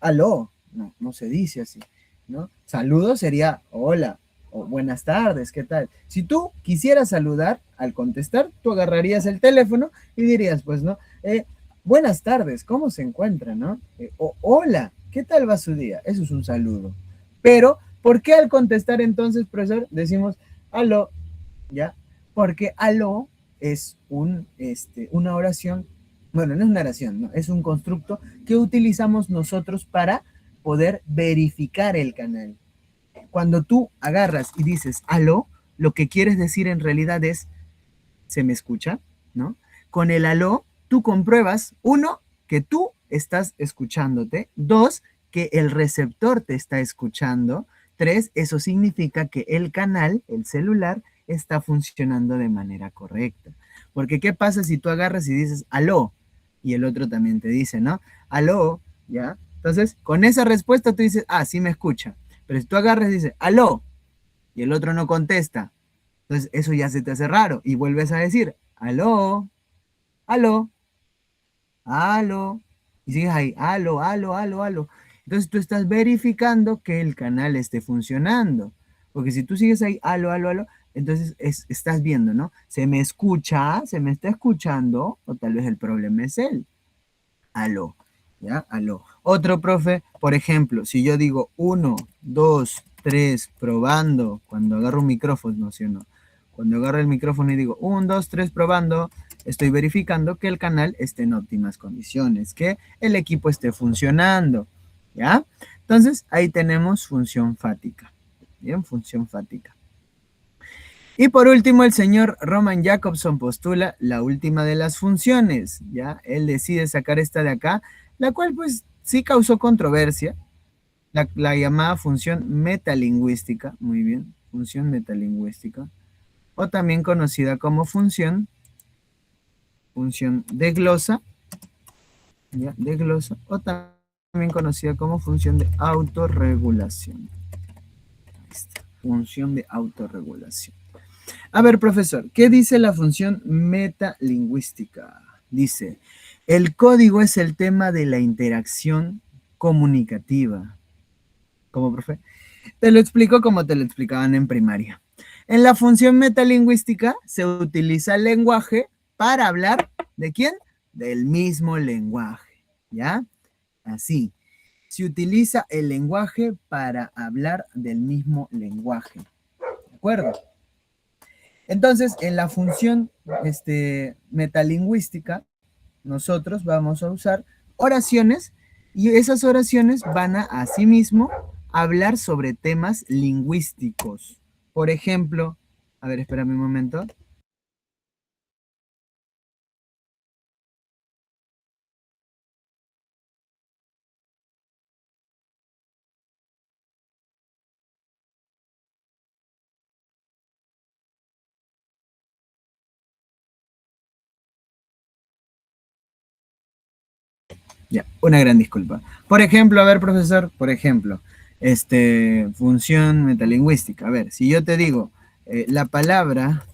aló, no, no se dice así, ¿no? Saludo sería hola o buenas tardes, ¿qué tal? Si tú quisieras saludar al contestar, tú agarrarías el teléfono y dirías, pues, ¿no? Buenas tardes, ¿cómo se encuentra, no? O hola, ¿qué tal va su día? Eso es un saludo. Pero ¿Por qué al contestar entonces, profesor, decimos aló? ¿Ya? Porque aló es una oración, bueno, no es una oración, ¿no? Es un constructo que utilizamos nosotros para poder verificar el canal. Cuando tú agarras y dices aló, lo que quieres decir en realidad es ¿se me escucha? ¿No? Con el aló, tú compruebas, uno, que tú estás escuchándote, dos, que el receptor te está escuchando, tres, eso significa que el canal, el celular, está funcionando de manera correcta. Porque ¿qué pasa si tú agarras y dices aló? Y el otro también te dice, ¿no? Aló, ¿ya? Entonces, con esa respuesta tú dices, ah, sí me escucha. Pero si tú agarras y dices, aló, y el otro no contesta, entonces eso ya se te hace raro y vuelves a decir, aló, aló, aló, y sigues ahí, aló, aló, aló, aló. Entonces tú estás verificando que el canal esté funcionando. Porque si tú sigues ahí, aló, aló, aló, entonces estás viendo, ¿no? Se me escucha, se me está escuchando, o tal vez el problema es él. Aló, ¿ya? Aló. Otro profe, por ejemplo, si yo digo uno, dos, tres, probando, cuando agarro un micrófono, ¿no? ¿Sí o no? Cuando agarro el micrófono y digo un, dos, tres, probando, estoy verificando que el canal esté en óptimas condiciones, que el equipo esté funcionando, ¿ya? Entonces, ahí tenemos función fática, ¿bien? Función fática. Y por último, el señor Roman Jacobson postula la última de las funciones, ¿ya? Él decide sacar esta de acá, la cual pues sí causó controversia, la llamada función metalingüística, muy bien, función metalingüística, o también conocida como función de glosa, ¿ya? De glosa, o también conocida como función de autorregulación. Ahí está, función de autorregulación. A ver, profesor, ¿qué dice la función metalingüística? Dice, el código es el tema de la interacción comunicativa. ¿Cómo, profe? Te lo explico como te lo explicaban en primaria. En la función metalingüística se utiliza el lenguaje para hablar ¿de quién? Del mismo lenguaje, ¿ya? Así. Se utiliza el lenguaje para hablar del mismo lenguaje. ¿De acuerdo? Entonces, en la función metalingüística, nosotros vamos a usar oraciones y esas oraciones van a asimismo hablar sobre temas lingüísticos. Por ejemplo, a ver, espérame un momento. Ya, una gran disculpa. Por ejemplo, a ver, profesor, por ejemplo, función metalingüística. A ver, si yo te digo la palabra,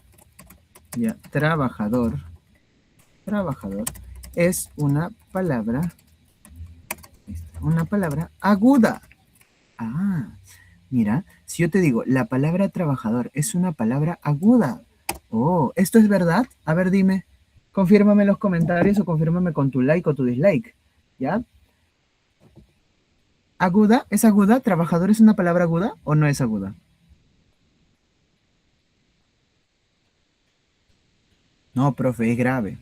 ya, trabajador, es una palabra aguda. Ah, mira, si yo te digo, la palabra trabajador es una palabra aguda. Oh, ¿esto es verdad? A ver, dime. Confírmame en los comentarios o confírmame con tu like o tu dislike. ¿Ya? ¿Aguda? ¿Es aguda? ¿Trabajador es una palabra aguda o no es aguda? No, profe, es grave.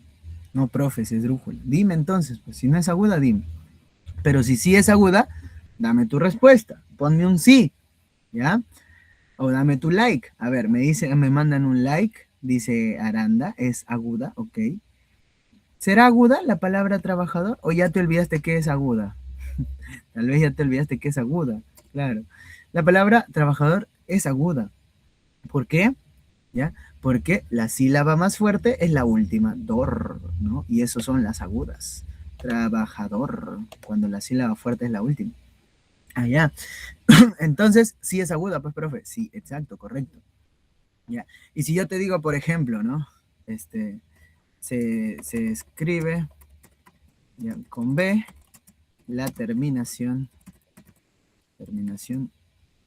No, profe, es esdrújula. Dime entonces, pues si no es aguda, dime. Pero si sí es aguda, dame tu respuesta. Ponme un sí, ¿ya? O dame tu like. A ver, me mandan un like, dice Aranda, es aguda, ok. ¿Será aguda la palabra trabajador o ya te olvidaste que es aguda? Tal vez ya te olvidaste que es aguda, claro. La palabra trabajador es aguda. ¿Por qué? ¿Ya? Porque la sílaba más fuerte es la última, dor, ¿no? Y eso son las agudas. Trabajador, cuando la sílaba fuerte es la última. Ah, ya. Entonces, sí es aguda, pues, profe. Sí, exacto, correcto. Ya. Y si yo te digo, por ejemplo, ¿no? Se escribe ya, con B la terminación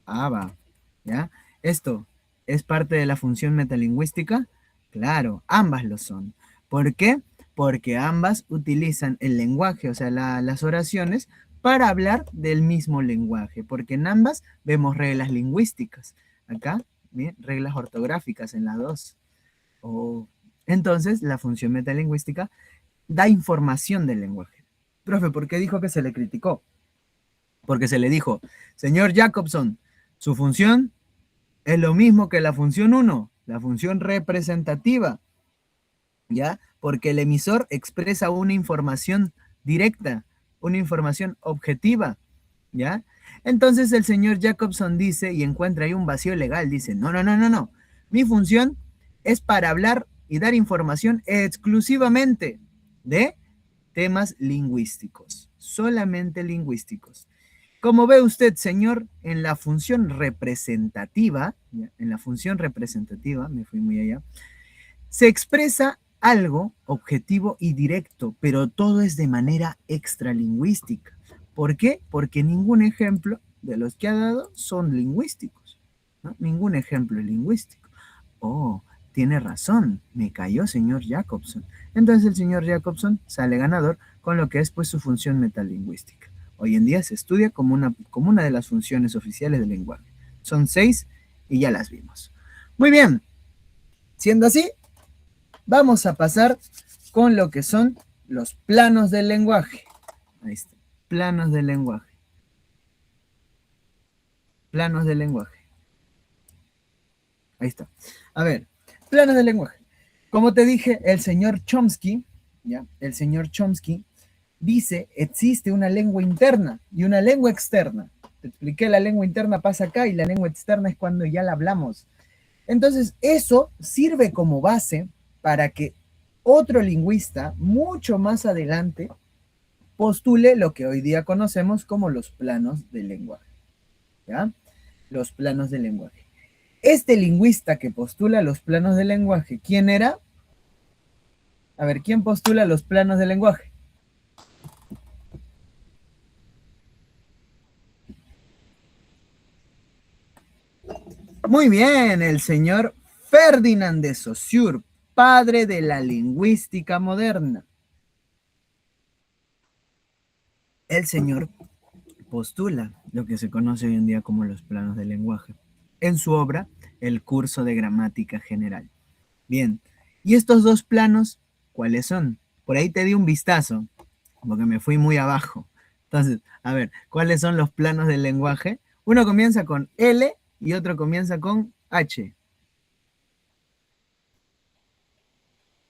ABA, ¿ya? Esto es parte de la función metalingüística. Claro, ambas lo son. ¿Por qué? Porque ambas utilizan el lenguaje, o sea, las oraciones, para hablar del mismo lenguaje, porque en ambas vemos reglas lingüísticas. Acá, bien, reglas ortográficas en las dos. Oh. Entonces, la función metalingüística da información del lenguaje. Profe, ¿por qué dijo que se le criticó? Porque se le dijo, señor Jacobson, su función es lo mismo que la función 1, la función representativa, ¿ya? Porque el emisor expresa una información directa, una información objetiva, ¿ya? Entonces el señor Jacobson dice y encuentra ahí un vacío legal, dice, no, no, no, no, no, mi función es para hablar y dar información exclusivamente de temas lingüísticos, solamente lingüísticos. Como ve usted, señor, en la función representativa, me fui muy allá, se expresa algo objetivo y directo, pero todo es de manera extralingüística. ¿Por qué? Porque ningún ejemplo de los que ha dado son lingüísticos, ¿no? Ningún ejemplo es lingüístico. Oh, tiene razón, me cayó señor Jacobson. Entonces el señor Jacobson sale ganador con lo que es pues su función metalingüística. Hoy en día se estudia como una de las funciones oficiales del lenguaje. Son 6 y ya las vimos. Muy bien, siendo así, vamos a pasar con lo que son los planos del lenguaje. Ahí está, planos del lenguaje. Planos del lenguaje. Ahí está. A ver, planos del lenguaje. Como te dije, el señor Chomsky, ¿ya? El señor Chomsky dice, existe una lengua interna y una lengua externa. Te expliqué, la lengua interna pasa acá y la lengua externa es cuando ya la hablamos. Entonces, eso sirve como base para que otro lingüista, mucho más adelante, postule lo que hoy día conocemos como los planos del lenguaje. ¿Ya? Los planos del lenguaje. Este lingüista que postula los planos del lenguaje, ¿quién era? A ver, ¿quién postula los planos del lenguaje? Muy bien, el señor Ferdinand de Saussure, padre de la lingüística moderna. El señor postula lo que se conoce hoy en día como los planos del lenguaje en su obra El curso de gramática general. Bien, ¿y estos dos planos cuáles son? Por ahí te di un vistazo, porque me fui muy abajo. Entonces, a ver, ¿cuáles son los planos del lenguaje? Uno comienza con L y otro comienza con H.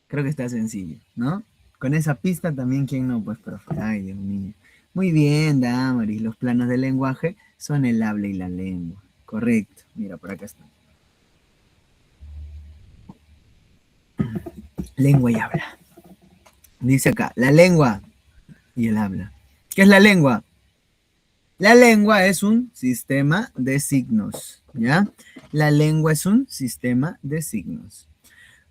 Creo que está sencillo, ¿no? Con esa pista también, ¿quién no? Pues, profe. Ay, Dios mío. Muy bien, Damaris. Los planos del lenguaje son el habla y la lengua. Correcto. Mira, por acá está. Lengua y habla. Dice acá, la lengua y el habla. ¿Qué es la lengua? La lengua es un sistema de signos, ¿ya? La lengua es un sistema de signos.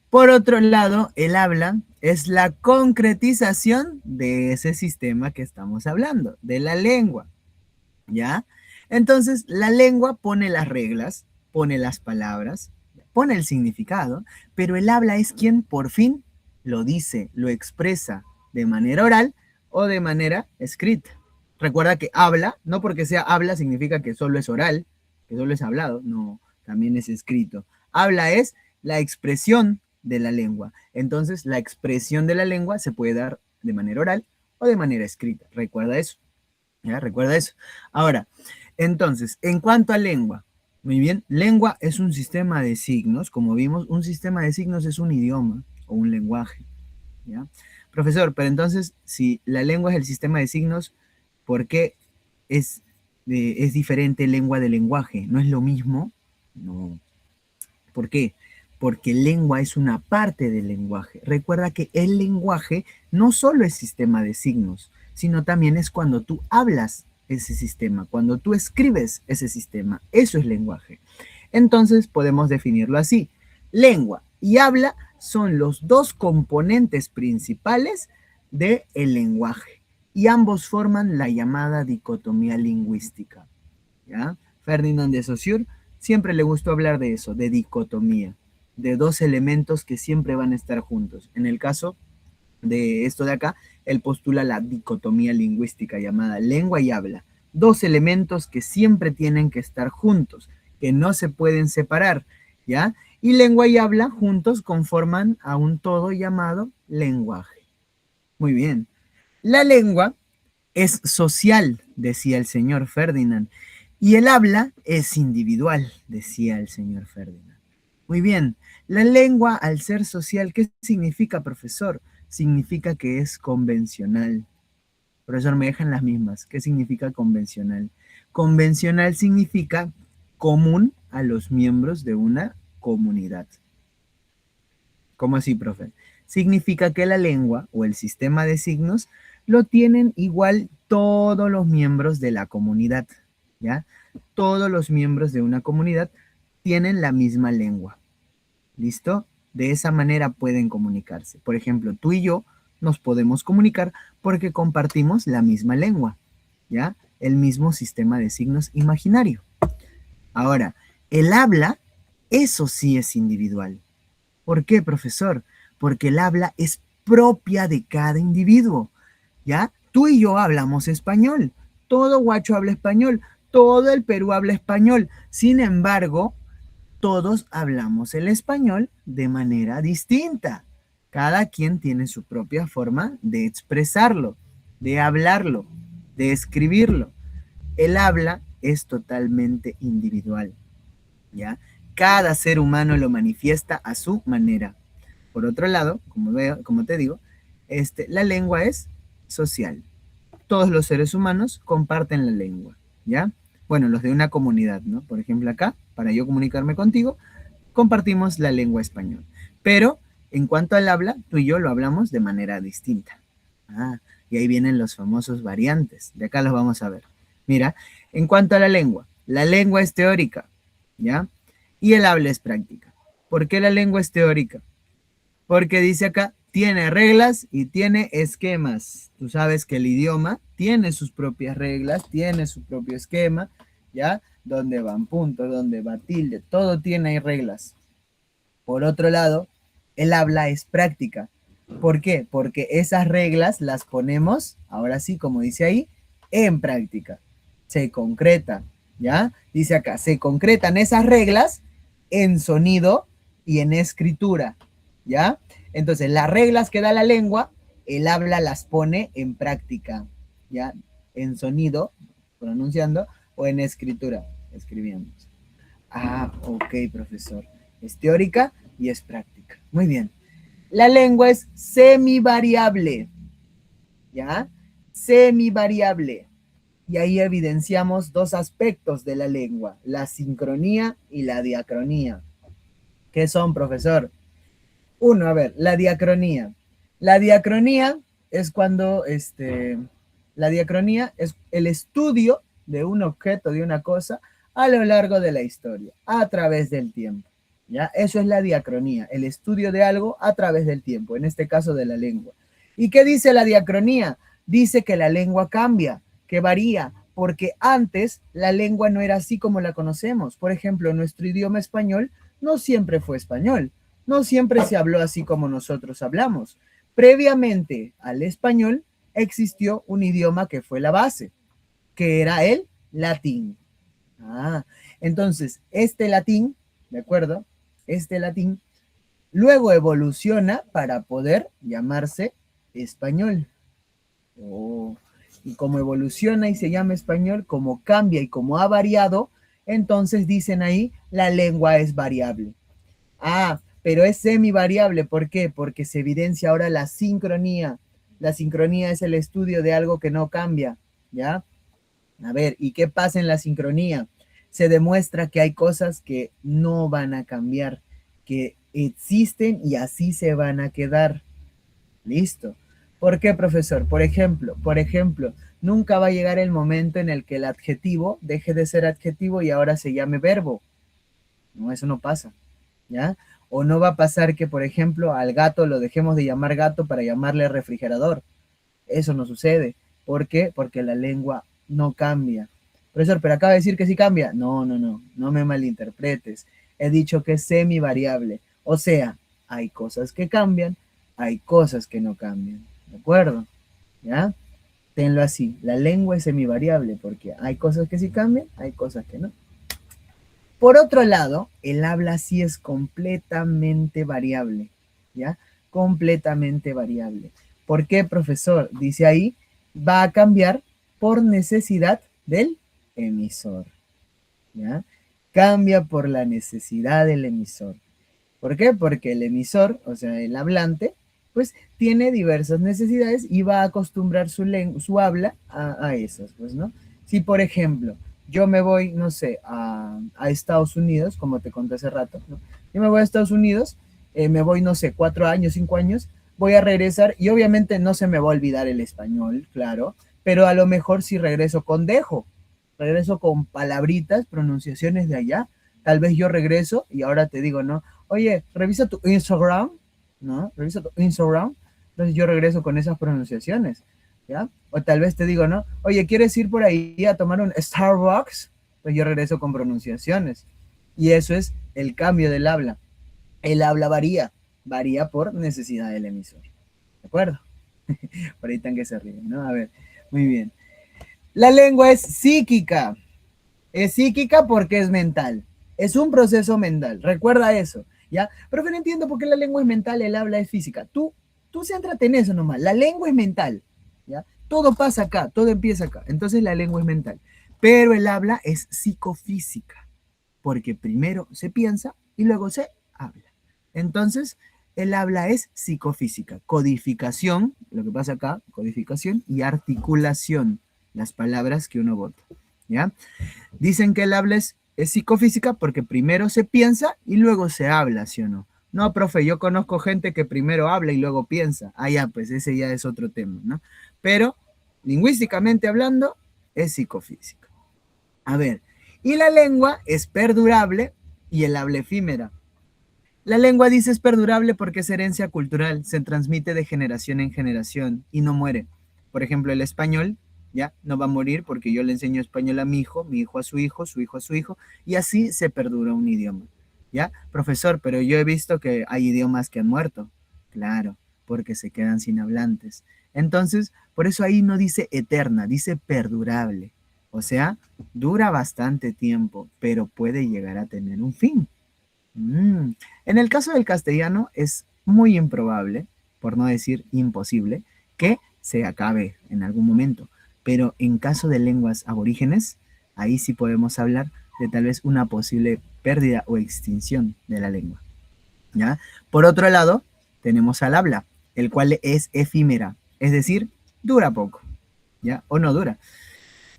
Por otro lado, el habla es la concretización de ese sistema que estamos hablando, de la lengua, ¿ya? Entonces, la lengua pone las reglas, pone las palabras, pone el significado, pero el habla es quien por fin lo dice, lo expresa de manera oral o de manera escrita. Recuerda que habla, no porque sea habla significa que solo es oral, que solo es hablado, no, también es escrito. Habla es la expresión de la lengua. Entonces, la expresión de la lengua se puede dar de manera oral o de manera escrita. Recuerda eso. ¿Ya? Recuerda eso. Ahora, entonces, en cuanto a lengua, muy bien, lengua es un sistema de signos, como vimos, un sistema de signos es un idioma o un lenguaje, ¿ya? Profesor, pero entonces, si la lengua es el sistema de signos, ¿por qué es diferente lengua de lenguaje? ¿No es lo mismo? No. ¿Por qué? Porque lengua es una parte del lenguaje. Recuerda que el lenguaje no solo es sistema de signos, sino también es cuando tú hablas ese sistema, cuando tú escribes ese sistema. Eso es lenguaje. Entonces podemos definirlo así. Lengua y habla son los dos componentes principales del lenguaje y ambos forman la llamada dicotomía lingüística. ¿Ya? Ferdinand de Saussure siempre le gustó hablar de eso, de dicotomía, de dos elementos que siempre van a estar juntos. En el caso de esto de acá, él postula la dicotomía lingüística llamada lengua y habla. Dos elementos que siempre tienen que estar juntos, que no se pueden separar, ¿ya? Y lengua y habla juntos conforman a un todo llamado lenguaje. Muy bien. La lengua es social, decía el señor Ferdinand, y el habla es individual, decía el señor Ferdinand. Muy bien, la lengua al ser social, ¿qué significa, profesor? Significa que es convencional. Profesor, me dejan las mismas. ¿Qué significa convencional? Convencional significa común a los miembros de una comunidad. ¿Cómo así, profe? Significa que la lengua o el sistema de signos lo tienen igual todos los miembros de la comunidad, ¿ya? Todos los miembros de una comunidad tienen la misma lengua. ¿Listo? De esa manera pueden comunicarse. Por ejemplo, tú y yo nos podemos comunicar porque compartimos la misma lengua, ¿ya? El mismo sistema de signos imaginario. Ahora, el habla, eso sí es individual. ¿Por qué, profesor? Porque el habla es propia de cada individuo, ¿ya? Tú y yo hablamos español, todo Guacho habla español, todo el Perú habla español. Sin embargo, todos hablamos el español de manera distinta. Cada quien tiene su propia forma de expresarlo, de hablarlo, de escribirlo. El habla es totalmente individual, ¿ya? Cada ser humano lo manifiesta a su manera. Por otro lado, como te digo, la lengua es social. Todos los seres humanos comparten la lengua, ¿ya? Bueno, los de una comunidad, ¿no? Por ejemplo, acá, para yo comunicarme contigo, compartimos la lengua español. Pero en cuanto al habla, tú y yo lo hablamos de manera distinta. Ah, y ahí vienen los famosos variantes. De acá los vamos a ver. Mira, en cuanto a la lengua es teórica, ¿ya? Y el habla es práctica. ¿Por qué la lengua es teórica? Porque dice acá, tiene reglas y tiene esquemas. Tú sabes que el idioma tiene sus propias reglas, tiene su propio esquema, ¿ya? Donde van puntos, donde va tilde, todo tiene ahí reglas. Por otro lado, el habla es práctica. ¿Por qué? Porque esas reglas las ponemos, ahora sí, como dice ahí, en práctica. Se concreta, ¿ya? Dice acá, se concretan esas reglas en sonido y en escritura, ¿ya? Entonces, las reglas que da la lengua, el habla las pone en práctica, ¿ya? En sonido, pronunciando, o en escritura, escribiendo. Ah, ok, profesor. Es teórica y es práctica. Muy bien. La lengua es semivariable, ¿ya? Semivariable. Y ahí evidenciamos dos aspectos de la lengua, la sincronía y la diacronía. ¿Qué son, profesor? Uno, a ver, la diacronía. La diacronía es cuando, la diacronía es el estudio de un objeto, de una cosa, a lo largo de la historia, a través del tiempo. ¿Ya? Eso es la diacronía, el estudio de algo a través del tiempo, en este caso de la lengua. ¿Y qué dice la diacronía? Dice que la lengua cambia, que varía, porque antes la lengua no era así como la conocemos. Por ejemplo, nuestro idioma español no siempre fue español, no siempre se habló así como nosotros hablamos. Previamente al español existió un idioma que fue la base, que era el latín. Ah, entonces, este latín, ¿de acuerdo? Este latín luego evoluciona para poder llamarse español. Oh, y como evoluciona y se llama español, como cambia y como ha variado, entonces dicen ahí, la lengua es variable. Ah, pero es semivariable. ¿Por qué? Porque se evidencia ahora la sincronía. La sincronía es el estudio de algo que no cambia, ¿ya? A ver, ¿y qué pasa en la sincronía? Se demuestra que hay cosas que no van a cambiar, que existen y así se van a quedar. Listo. ¿Por qué, profesor? Por ejemplo, nunca va a llegar el momento en el que el adjetivo deje de ser adjetivo y ahora se llame verbo. No, eso no pasa, ¿ya? O no va a pasar que, por ejemplo, al gato lo dejemos de llamar gato para llamarle refrigerador. Eso no sucede. ¿Por qué? Porque la lengua no cambia. Profesor, pero acaba de decir que sí cambia. No, no, no, no me malinterpretes. He dicho que es semivariable. O sea, hay cosas que cambian, hay cosas que no cambian, ¿de acuerdo? ¿Ya? Tenlo así, la lengua es semivariable porque hay cosas que sí cambian, hay cosas que no. Por otro lado, el habla sí es completamente variable, ¿ya? Completamente variable. ¿Por qué, profesor? Dice ahí, va a cambiar por necesidad del emisor, ¿ya? Cambia por la necesidad del emisor. ¿Por qué? Porque el emisor, o sea, el hablante, pues tiene diversas necesidades y va a acostumbrar su habla a esas, pues, ¿no? Si, por ejemplo, yo me voy, no sé, a Estados Unidos, como te conté hace rato, ¿no? Yo me voy a Estados Unidos, me voy, no sé, 4 años, 5 años, voy a regresar y obviamente no se me va a olvidar el español, claro, pero a lo mejor si regreso con dejo, regreso con palabritas, pronunciaciones de allá, tal vez yo regreso y ahora te digo, ¿no? Oye, revisa tu Instagram, ¿no? Revisa tu Instagram. Entonces yo regreso con esas pronunciaciones, ¿ya? O tal vez te digo, ¿no? Oye, ¿quieres ir por ahí a tomar un Starbucks? Pues yo regreso con pronunciaciones. Y eso es el cambio del habla. El habla varía por necesidad del emisor. ¿De acuerdo? Por ahí están que se ríen, ¿no? A ver, muy bien. La lengua es psíquica. Es psíquica porque es mental. Es un proceso mental. Recuerda eso, ¿ya? Pero que no entiendo por qué la lengua es mental, el habla es física. Tú céntrate en eso nomás. La lengua es mental, ¿ya? Todo pasa acá, todo empieza acá. Entonces la lengua es mental. Pero el habla es psicofísica, porque primero se piensa y luego se habla. Entonces, el habla es psicofísica. Codificación, lo que pasa acá, codificación y articulación, las palabras que uno vota, ¿ya? Dicen que el habla es psicofísica porque primero se piensa y luego se habla, ¿sí o no? No, profe, yo conozco gente que primero habla y luego piensa. Ah, ya, pues ese ya es otro tema, ¿no? Pero, lingüísticamente hablando, es psicofísica. A ver, y la lengua es perdurable y el habla efímera. La lengua dice es perdurable porque es herencia cultural, se transmite de generación en generación y no muere. Por ejemplo, el español ya no va a morir porque yo le enseño español a mi hijo a su hijo, su hijo a su hijo, y así se perdura un idioma. ¿Ya? Profesor, pero yo he visto que hay idiomas que han muerto. Claro, porque se quedan sin hablantes. Entonces, por eso ahí no dice eterna, dice perdurable. O sea, dura bastante tiempo, pero puede llegar a tener un fin. Mm. En el caso del castellano es muy improbable, por no decir imposible, que se acabe en algún momento. Pero en caso de lenguas aborígenes, ahí sí podemos hablar de tal vez una posible pérdida o extinción de la lengua. ¿Ya? Por otro lado, tenemos al habla, el cual es efímera, es decir, dura poco, ¿ya? O no dura.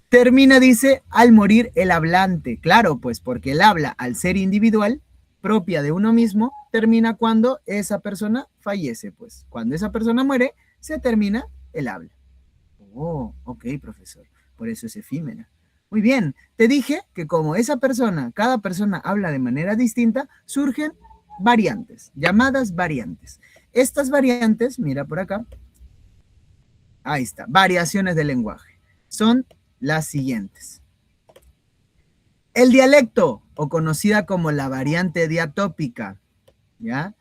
Termina, dice, al morir el hablante. Claro, pues porque el habla, al ser individual, propia de uno mismo, termina cuando esa persona fallece. Pues cuando esa persona muere, se termina el habla. Oh, ok, profesor. Por eso es efímera. Muy bien. Te dije que como esa persona, cada persona habla de manera distinta, surgen variantes, llamadas variantes. Estas variantes, mira por acá, ahí está, variaciones del lenguaje. Son las siguientes. El dialecto, o conocida como la variante diatópica, ¿ya?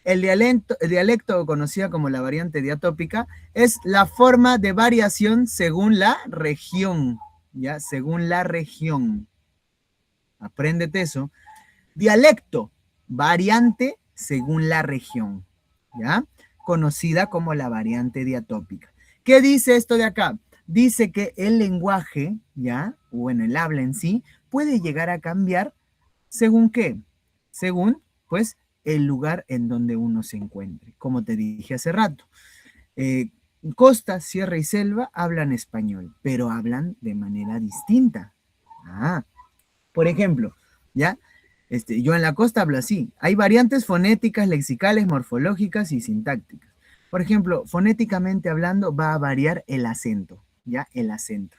El dialecto, o conocida como la variante diatópica, es la forma de variación según la región, ¿ya? Según la región. Apréndete eso. Dialecto, variante según la región, ¿ya? Conocida como la variante diatópica. ¿Qué dice esto de acá? Dice que el lenguaje, ¿ya? Bueno, el habla en sí, puede llegar a cambiar según qué? Según, pues, el lugar en donde uno se encuentre. Como te dije hace rato. Eh, Costa, sierra y selva hablan español, pero hablan de manera distinta. Ah, por ejemplo, ¿ya? Yo en la costa hablo así. Hay variantes fonéticas, lexicales, morfológicas y sintácticas. Por ejemplo, fonéticamente hablando, va a variar el acento, ¿ya? El acento.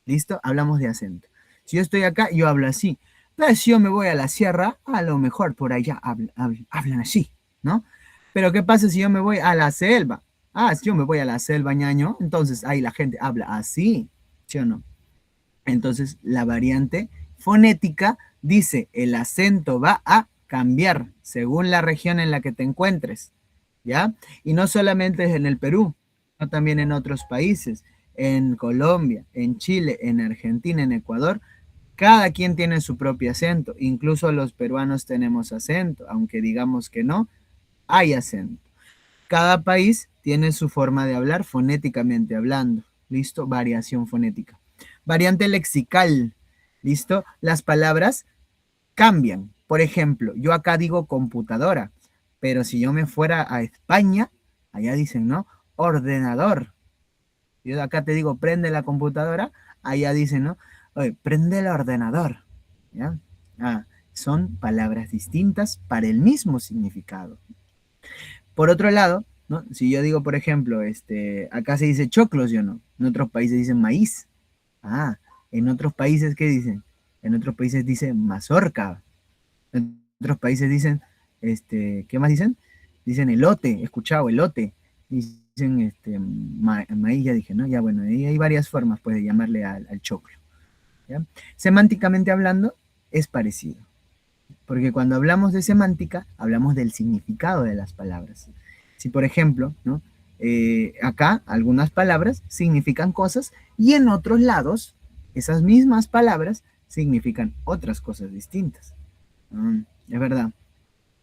¿Listo? Hablamos de acento. Si yo estoy acá, yo hablo así. Pero si yo me voy a la sierra, a lo mejor por allá hablan así, ¿no? Pero ¿qué pasa si yo me voy a la selva? Ah, si yo me voy a la selva, ñaño, entonces ahí la gente habla así, ¿sí o no? Entonces, la variante fonética dice el acento va a cambiar según la región en la que te encuentres. ¿ya? Y no solamente en el Perú, sino también en otros países, en Colombia, en Chile, en Argentina, en Ecuador, cada quien tiene su propio acento, incluso los peruanos tenemos acento, aunque digamos que no, hay acento. Cada país tiene su forma de hablar fonéticamente hablando, ¿listo? Variación fonética. Variante lexical, ¿listo? Las palabras cambian. Por ejemplo, yo acá digo computadora, pero si yo me fuera a España, allá dicen, ¿no? Ordenador. Yo acá te digo, prende la computadora, allá dicen, ¿no? Oye, prende el ordenador. ¿Ya? Ah, son palabras distintas para el mismo significado. Por otro lado, ¿no? Si yo digo, por ejemplo, acá se dice choclos, yo no. En otros países dicen maíz. Ah, en otros países, ¿qué dicen? En otros países dicen mazorca. En otros países dicen, ¿qué más dicen? Dicen elote, he escuchado elote. Dicen maíz, ya dije, ¿no? Ya bueno, ahí hay varias formas pues, de llamarle al choclo. ¿Ya? Semánticamente hablando, es parecido. Porque cuando hablamos de semántica, hablamos del significado de las palabras. Si, por ejemplo, ¿no? Acá algunas palabras significan cosas y en otros lados esas mismas palabras significan otras cosas distintas. Es verdad,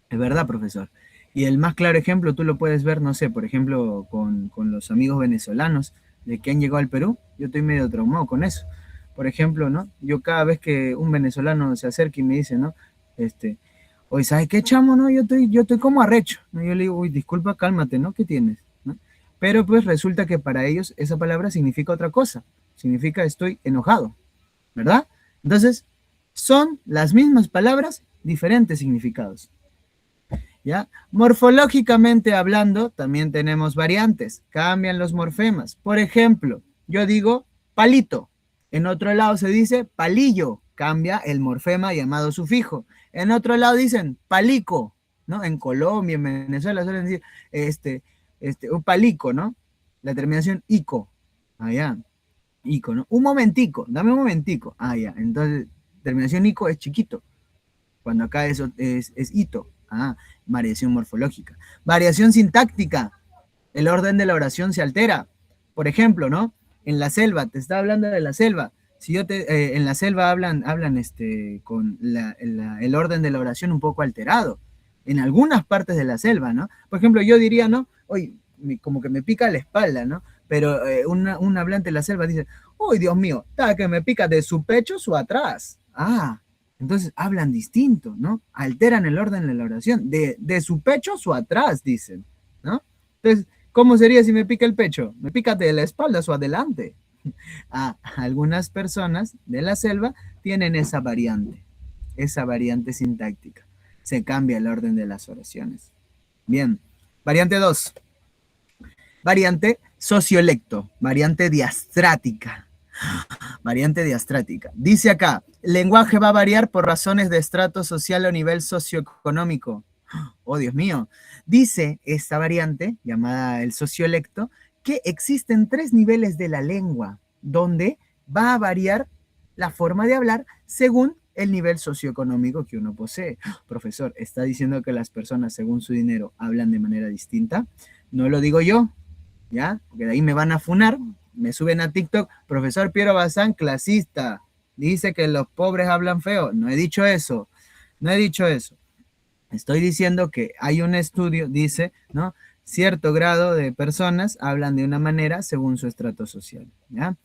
es verdad, profesor. Y el más claro ejemplo tú lo puedes ver, no sé, por ejemplo, con los amigos venezolanos de que han llegado al Perú. Yo estoy medio traumado con eso. Por ejemplo, ¿no? Yo cada vez que un venezolano se acerca y me dice, ¿no? Oye, ¿sabes qué, chamo? No, yo estoy como arrecho, ¿no? Yo le digo, uy, disculpa, cálmate, ¿no? ¿Qué tienes? ¿No? Pero pues resulta que para ellos esa palabra significa otra cosa. Significa estoy enojado, ¿verdad? Entonces, son las mismas palabras, diferentes significados. ¿Ya? Morfológicamente hablando, también tenemos variantes, cambian los morfemas. Por ejemplo, yo digo palito, en otro lado se dice palillo, cambia el morfema llamado sufijo. En otro lado dicen palico, ¿no? En Colombia, en Venezuela suelen decir un palico, ¿no? La terminación ico, allá, ico, ¿no? Un momentico, dame un momentico, ya, entonces terminación ico es chiquito, cuando acá eso es hito. Variación morfológica. Variación sintáctica. El orden de la oración se altera. Por ejemplo, ¿no? En la selva, te está hablando de la selva. Si en la selva hablan con el orden de la oración un poco alterado. En algunas partes de la selva, ¿no? Por ejemplo, yo diría, ¿no? Oye, como que me pica la espalda, ¿no? Pero un hablante de la selva dice, uy, Dios mío, está que me pica de su pecho su atrás. Entonces hablan distinto, ¿no? Alteran el orden de la oración. De su pecho o atrás, dicen, ¿no? Entonces, ¿cómo sería si me pica el pecho? ¿Me pica de la espalda o adelante? Algunas personas de la selva tienen esa variante sintáctica. Se cambia el orden de las oraciones. Bien, variante 2. Variante sociolecto, variante diastrática. Variante diastrática. Dice acá, el lenguaje va a variar por razones de estrato social o nivel socioeconómico. Oh, Dios mío. Dice esta variante, llamada el sociolecto, que existen 3 niveles de la lengua, donde va a variar la forma de hablar según el nivel socioeconómico que uno posee. Profesor, ¿está diciendo que las personas según su dinero hablan de manera distinta? No lo digo yo, ¿ya? Porque de ahí me van a funar, me suben a TikTok, profesor Piero Bazán, clasista, dice que los pobres hablan feo. No he dicho eso, no he dicho eso. Estoy diciendo que hay un estudio, dice, ¿no? Cierto grado de personas hablan de una manera según su estrato social, ¿ya?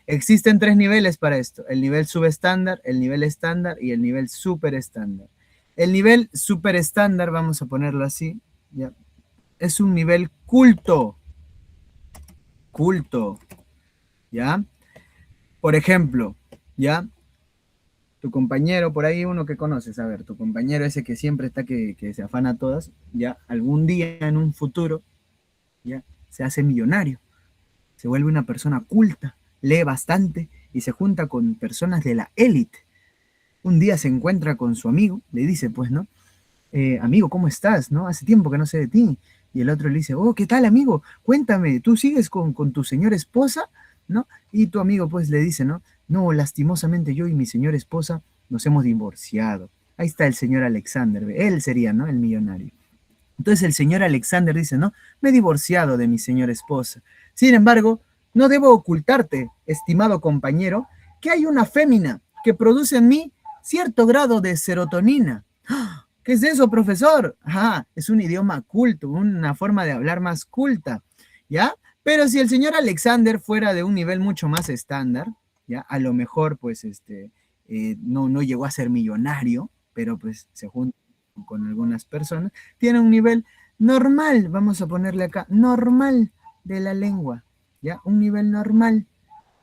Existen 3 niveles para esto, el nivel subestándar, el nivel estándar y el nivel superestándar. El nivel superestándar, vamos a ponerlo así, ¿ya? Es un nivel culto, ¿ya? Por ejemplo, ¿ya? Tu compañero, por ahí uno que conoces, a ver, tu compañero ese que siempre está que se afana a todas, ya algún día en un futuro, ya se hace millonario, se vuelve una persona culta, lee bastante y se junta con personas de la élite. Un día se encuentra con su amigo, le dice, pues, ¿no? Amigo, ¿cómo estás? ¿No? Hace tiempo que no sé de ti. Y el otro le dice, oh, ¿qué tal, amigo? Cuéntame, ¿tú sigues con tu señora esposa? ¿No? Y tu amigo, pues, le dice, ¿no? No, lastimosamente yo y mi señora esposa nos hemos divorciado. Ahí está el señor Alexander, él sería, ¿no? El millonario. Entonces el señor Alexander dice, ¿no? Me he divorciado de mi señora esposa. Sin embargo, no debo ocultarte, estimado compañero, que hay una fémina que produce en mí cierto grado de serotonina. ¿Qué es eso, profesor? Es un idioma culto, una forma de hablar más culta, ¿ya? Pero si el señor Alexander fuera de un nivel mucho más estándar, ¿ya? A lo mejor, pues, no llegó a ser millonario, pero pues se junta con algunas personas, tiene un nivel normal, vamos a ponerle acá, normal de la lengua, ¿ya? Un nivel normal,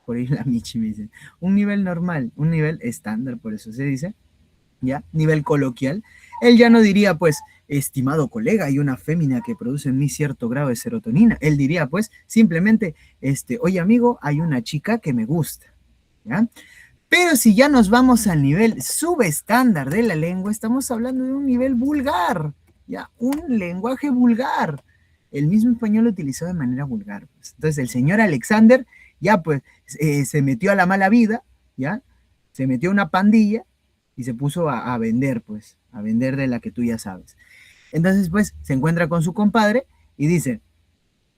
por ahí la Michi me dice, un nivel normal, un nivel estándar, por eso se dice, ¿ya? Nivel coloquial. Él ya no diría, pues, estimado colega, hay una fémina que produce en mí cierto grado de serotonina. Él diría, pues, simplemente, oye amigo, hay una chica que me gusta, ¿ya? Pero si ya nos vamos al nivel subestándar de la lengua, estamos hablando de un nivel vulgar, ¿ya? Un lenguaje vulgar. El mismo español lo utilizó de manera vulgar, pues. Entonces el señor Alexander ya pues se metió a la mala vida, ¿ya? Se metió a una pandilla y se puso a vender, pues, a vender de la que tú ya sabes. Entonces pues se encuentra con su compadre y dice,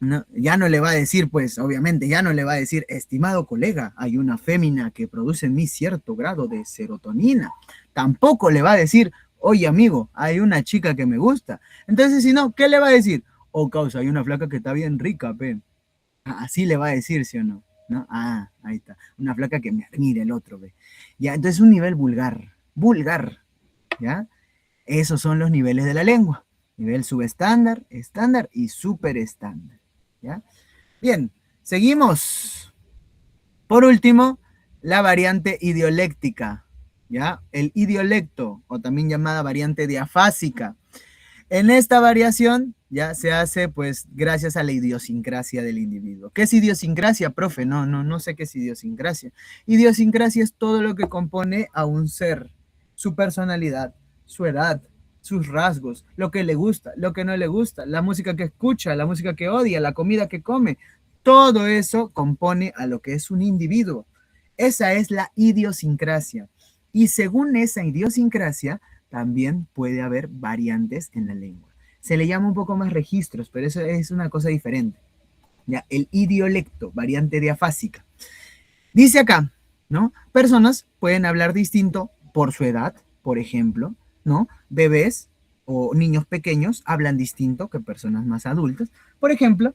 no, ya no le va a decir, pues, obviamente, ya no le va a decir, estimado colega, hay una fémina que produce en mí cierto grado de serotonina. Tampoco le va a decir, oye, amigo, hay una chica que me gusta. Entonces, si no, ¿qué le va a decir? Oh, causa, hay una flaca que está bien rica, pe. Así le va a decir, ¿sí o no? ¿No? Ahí está. Una flaca que me admira el otro, ve. Ya, entonces un nivel vulgar, vulgar, ¿ya? Esos son los niveles de la lengua. Nivel subestándar, estándar y superestándar, ¿ya? Bien, seguimos. Por último, la variante idioléctica, ¿ya? El idiolecto, o también llamada variante diafásica. En esta variación ya se hace pues gracias a la idiosincrasia del individuo. ¿Qué es idiosincrasia, profe? No sé qué es idiosincrasia. Idiosincrasia es todo lo que compone a un ser, su personalidad, su edad, sus rasgos, lo que le gusta, lo que no le gusta, la música que escucha, la música que odia, la comida que come. Todo eso compone a lo que es un individuo. Esa es la idiosincrasia. Y según esa idiosincrasia, también puede haber variantes en la lengua. Se le llama un poco más registros, pero eso es una cosa diferente. ¿Ya? El idiolecto, variante diafásica. Dice acá, ¿no? Personas pueden hablar distinto por su edad, por ejemplo, ¿no? Bebés o niños pequeños hablan distinto que personas más adultas. Por ejemplo,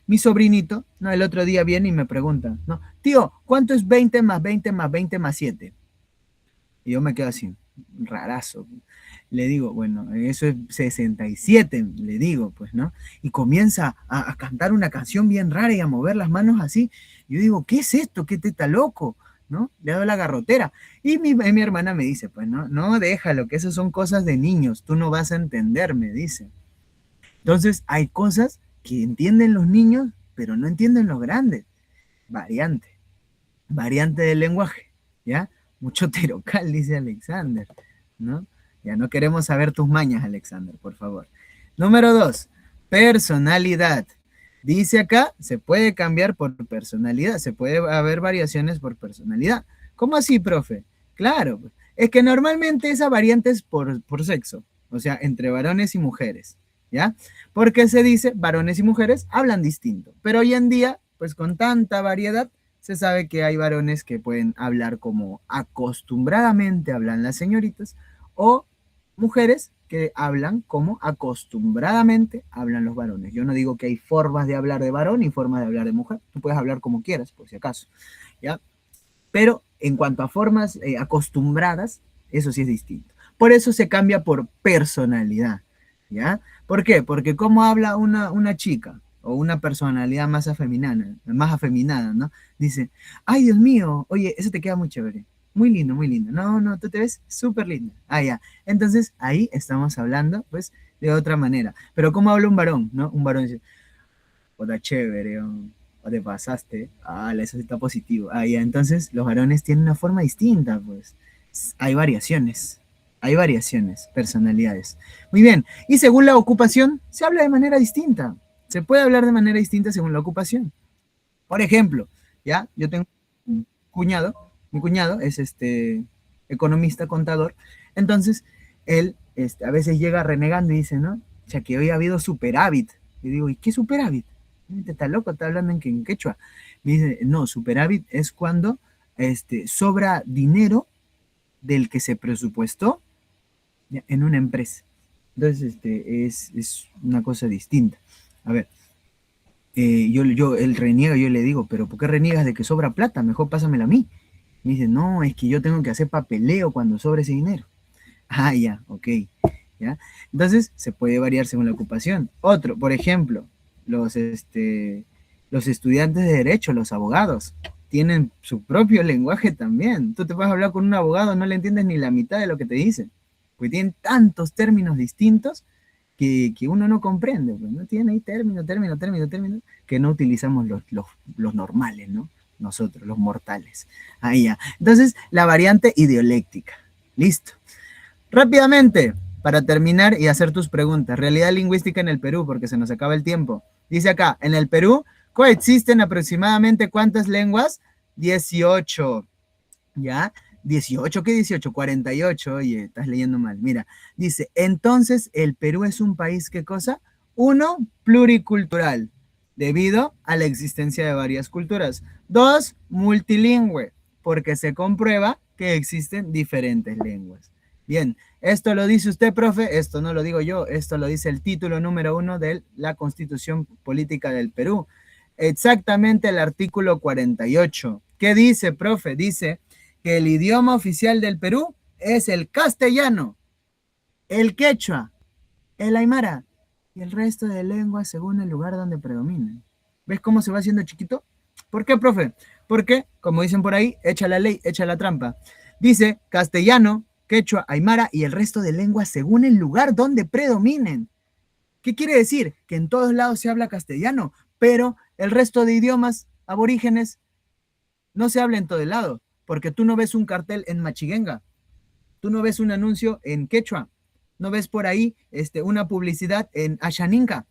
mi sobrinito, ¿no? El otro día viene y me pregunta, ¿no? Tío, ¿cuánto es 20 más 20 más 20 más 7? Y yo me quedo así, rarazo. Le digo, bueno, eso es 67, le digo, pues, ¿no? Y comienza a cantar una canción bien rara y a mover las manos así. Yo digo, ¿qué es esto? ¿Qué te está loco? ¿No? Le doy la garrotera. Y mi hermana me dice, pues, no, déjalo, que eso son cosas de niños, tú no vas a entender, me dice. Entonces, hay cosas que entienden los niños, pero no entienden los grandes. Variante, variante del lenguaje, ¿ya? Mucho terocal, dice Alexander, ¿no? Ya no queremos saber tus mañas, Alexander, por favor. Número 2, personalidad. Dice acá, se puede cambiar por personalidad, se puede haber variaciones por personalidad. ¿Cómo así, profe? Claro, es que normalmente esa variante es por sexo, o sea, entre varones y mujeres, ¿ya? Porque se dice, varones y mujeres hablan distinto, pero hoy en día, pues con tanta variedad, se sabe que hay varones que pueden hablar como acostumbradamente hablan las señoritas o mujeres que hablan como acostumbradamente hablan los varones. Yo no digo que hay formas de hablar de varón y formas de hablar de mujer. Tú puedes hablar como quieras, por si acaso, ¿ya? Pero en cuanto a formas acostumbradas, eso sí es distinto. Por eso se cambia por personalidad, ¿ya? ¿Por qué? Porque cómo habla una chica o una personalidad más afeminada, ¿no? Dice, ay, Dios mío, oye, eso te queda muy chévere. Muy lindo, muy lindo. No, tú te ves súper lindo. Ya. Entonces, ahí estamos hablando, pues, de otra manera. Pero ¿cómo habla un varón, no? Un varón dice, otra chévere, o te pasaste, eso está positivo. Ya, entonces los varones tienen una forma distinta, pues. Hay variaciones, personalidades. Muy bien, y según la ocupación, se habla de manera distinta. Se puede hablar de manera distinta según la ocupación. Por ejemplo, ya, yo tengo un cuñado, mi cuñado es economista, contador, entonces él a veces llega renegando y dice, ¿no? O sea, que hoy ha habido superávit. Y digo, ¿y qué superávit? Te está loco, está hablando en quechua. Me dice, no, superávit es cuando sobra dinero del que se presupuestó ya, en una empresa. Entonces, es una cosa distinta. A ver, él reniega, yo le digo, pero ¿por qué reniegas de que sobra plata? Mejor pásamela a mí. Me dice, no, es que yo tengo que hacer papeleo cuando sobre ese dinero. Ah, ya, ok. ¿Ya? Entonces, se puede variar según la ocupación. Otro, por ejemplo, los estudiantes de derecho, los abogados, tienen su propio lenguaje también. Tú te vas a hablar con un abogado, no le entiendes ni la mitad de lo que te dicen, porque tienen tantos términos distintos que uno no comprende. Pues, ¿no? Tienen ahí término, que no utilizamos los normales, ¿no? Nosotros, los mortales. Ahí ya. Entonces, la variante ideoléctica. Listo. Rápidamente, para terminar y hacer tus preguntas. Realidad lingüística en el Perú, porque se nos acaba el tiempo. Dice acá, en el Perú coexisten aproximadamente ¿cuántas lenguas? 18. ¿Ya? 18, ¿qué 18? 48, oye, estás leyendo mal. Mira, dice, entonces el Perú es un país, ¿qué cosa? Uno, pluricultural, debido a la existencia de varias culturas. Dos, multilingüe, porque se comprueba que existen diferentes lenguas. Bien, esto lo dice usted, profe, esto no lo digo yo, esto lo dice el título número 1 de la Constitución Política del Perú. Exactamente el artículo 48. ¿Qué dice, profe? Dice que el idioma oficial del Perú es el castellano, el quechua, el aymara y el resto de lenguas según el lugar donde predominan. ¿Ves cómo se va haciendo chiquito? ¿Por qué, profe? Porque, como dicen por ahí, echa la ley, echa la trampa. Dice castellano, quechua, aymara y el resto de lenguas según el lugar donde predominen. ¿Qué quiere decir? Que en todos lados se habla castellano, pero el resto de idiomas aborígenes no se habla en todo el lado, porque tú no ves un cartel en machiguenga, tú no ves un anuncio en quechua, no ves por ahí una publicidad en ashaninka.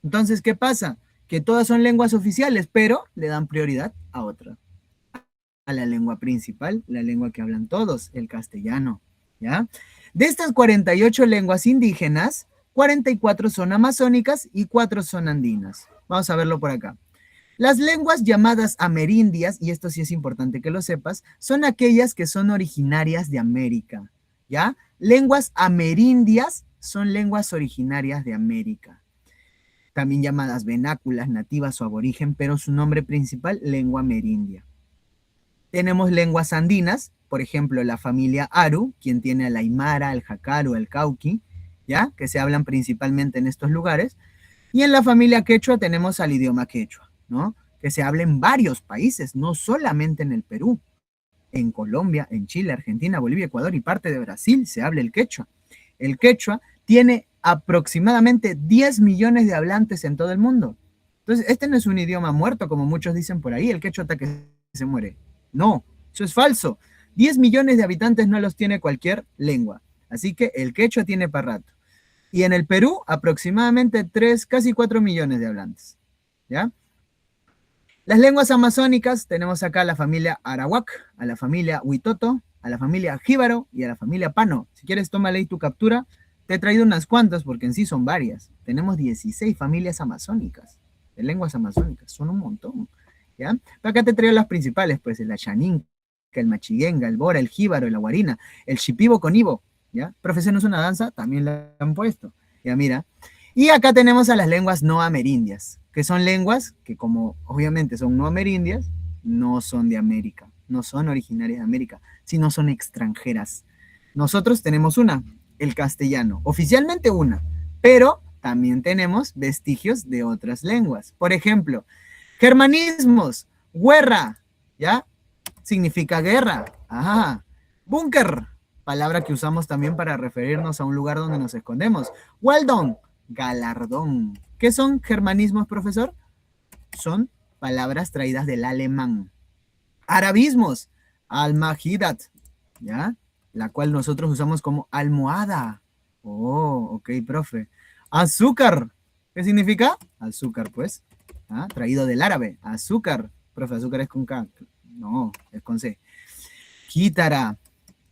Entonces, ¿qué pasa? Que todas son lenguas oficiales, pero le dan prioridad a otra, a la lengua principal, la lengua que hablan todos, el castellano, ¿ya? De estas 48 lenguas indígenas, 44 son amazónicas y 4 son andinas. Vamos a verlo por acá. Las lenguas llamadas amerindias, y esto sí es importante que lo sepas, son aquellas que son originarias de América, ¿ya? Lenguas amerindias son lenguas originarias de América, también llamadas vernáculas, nativas o aborigen, pero su nombre principal, lengua amerindia. Tenemos lenguas andinas, por ejemplo, la familia Aru, quien tiene al aymara, al jacaru, al cauqui, ¿ya? Que se hablan principalmente en estos lugares. Y en la familia quechua tenemos al idioma quechua, ¿no? Que se habla en varios países, no solamente en el Perú. En Colombia, en Chile, Argentina, Bolivia, Ecuador y parte de Brasil se habla el quechua. El quechua tiene aproximadamente 10 millones de hablantes en todo el mundo. Entonces, este no es un idioma muerto, como muchos dicen por ahí, el quechua hasta que se muere. No, eso es falso. 10 millones de habitantes no los tiene cualquier lengua. Así que el quechua tiene para rato. Y en el Perú, aproximadamente 3, casi 4 millones de hablantes. ¿Ya? Las lenguas amazónicas, tenemos acá a la familia Arawak, a la familia Huitoto, a la familia Jíbaro y a la familia Pano. Si quieres, tómale ahí tu captura. Te he traído unas cuantas porque en sí son varias. Tenemos 16 familias amazónicas, de lenguas amazónicas. Son un montón. ¿Ya? Pero acá te traigo las principales, pues el Ashaninka, el Machiguenga, el Bora, el Jíbaro, el Aguarina, el Shipibo con Ibo. ¿Ya? Profesor, no es una danza, también la han puesto. Ya mira. Y acá tenemos a las lenguas no amerindias, que son lenguas que como obviamente son no amerindias, no son de América, no son originarias de América, sino son extranjeras. Nosotros tenemos una, el castellano, oficialmente una, pero también tenemos vestigios de otras lenguas. Por ejemplo, germanismos, guerra, ¿ya? Significa guerra. Ajá. Búnker, palabra que usamos también para referirnos a un lugar donde nos escondemos. Waldon, galardón. ¿Qué son germanismos, profesor? Son palabras traídas del alemán. Arabismos, almahidat, ¿ya? La cual nosotros usamos como almohada. Oh, ok, profe. Azúcar, ¿qué significa? Azúcar, pues. ¿Ah? Traído del árabe. Azúcar. Profe, azúcar es con K. No, es con C. Quítara,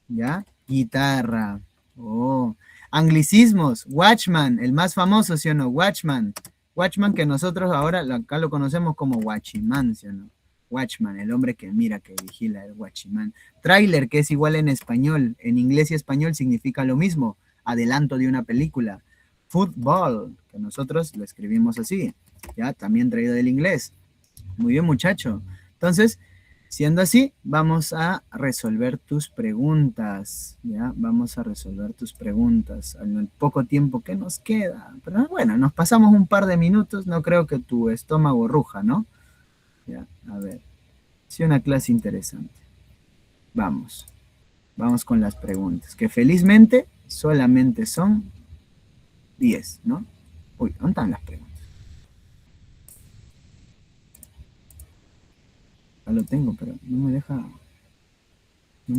¿ya? Guitarra. Oh. Anglicismos, Watchman, el más famoso, ¿sí o no? Watchman. Watchman que nosotros ahora acá lo conocemos como Watchman, ¿sí o no? Watchman, el hombre que mira, que vigila, el Watchman. Trailer, que es igual en español, en inglés y español significa lo mismo, adelanto de una película. Football, que nosotros lo escribimos así, ya, también traído del inglés. Muy bien, muchacho. Entonces, siendo así, vamos a resolver tus preguntas, ¿ya? Vamos a resolver tus preguntas en el poco tiempo que nos queda. Pero bueno, nos pasamos un par de minutos, no creo que tu estómago ruja, ¿no? Ya, a ver. Sí, una clase interesante. Vamos. Vamos con las preguntas, que felizmente solamente son 10, ¿no? Uy, ¿dónde están las preguntas? Ya lo tengo, pero no me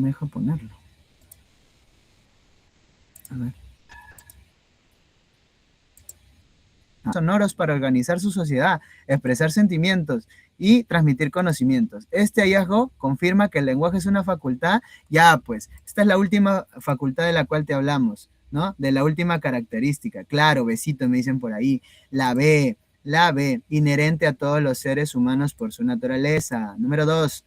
deja ponerlo. A ver. Sonoros para organizar su sociedad, expresar sentimientos y transmitir conocimientos. Este hallazgo confirma que el lenguaje es una facultad. Ya, pues, esta es la última facultad de la cual te hablamos, ¿no? De la última característica. Claro, besito, me dicen por ahí. La B, inherente a todos los seres humanos por su naturaleza. Número 2.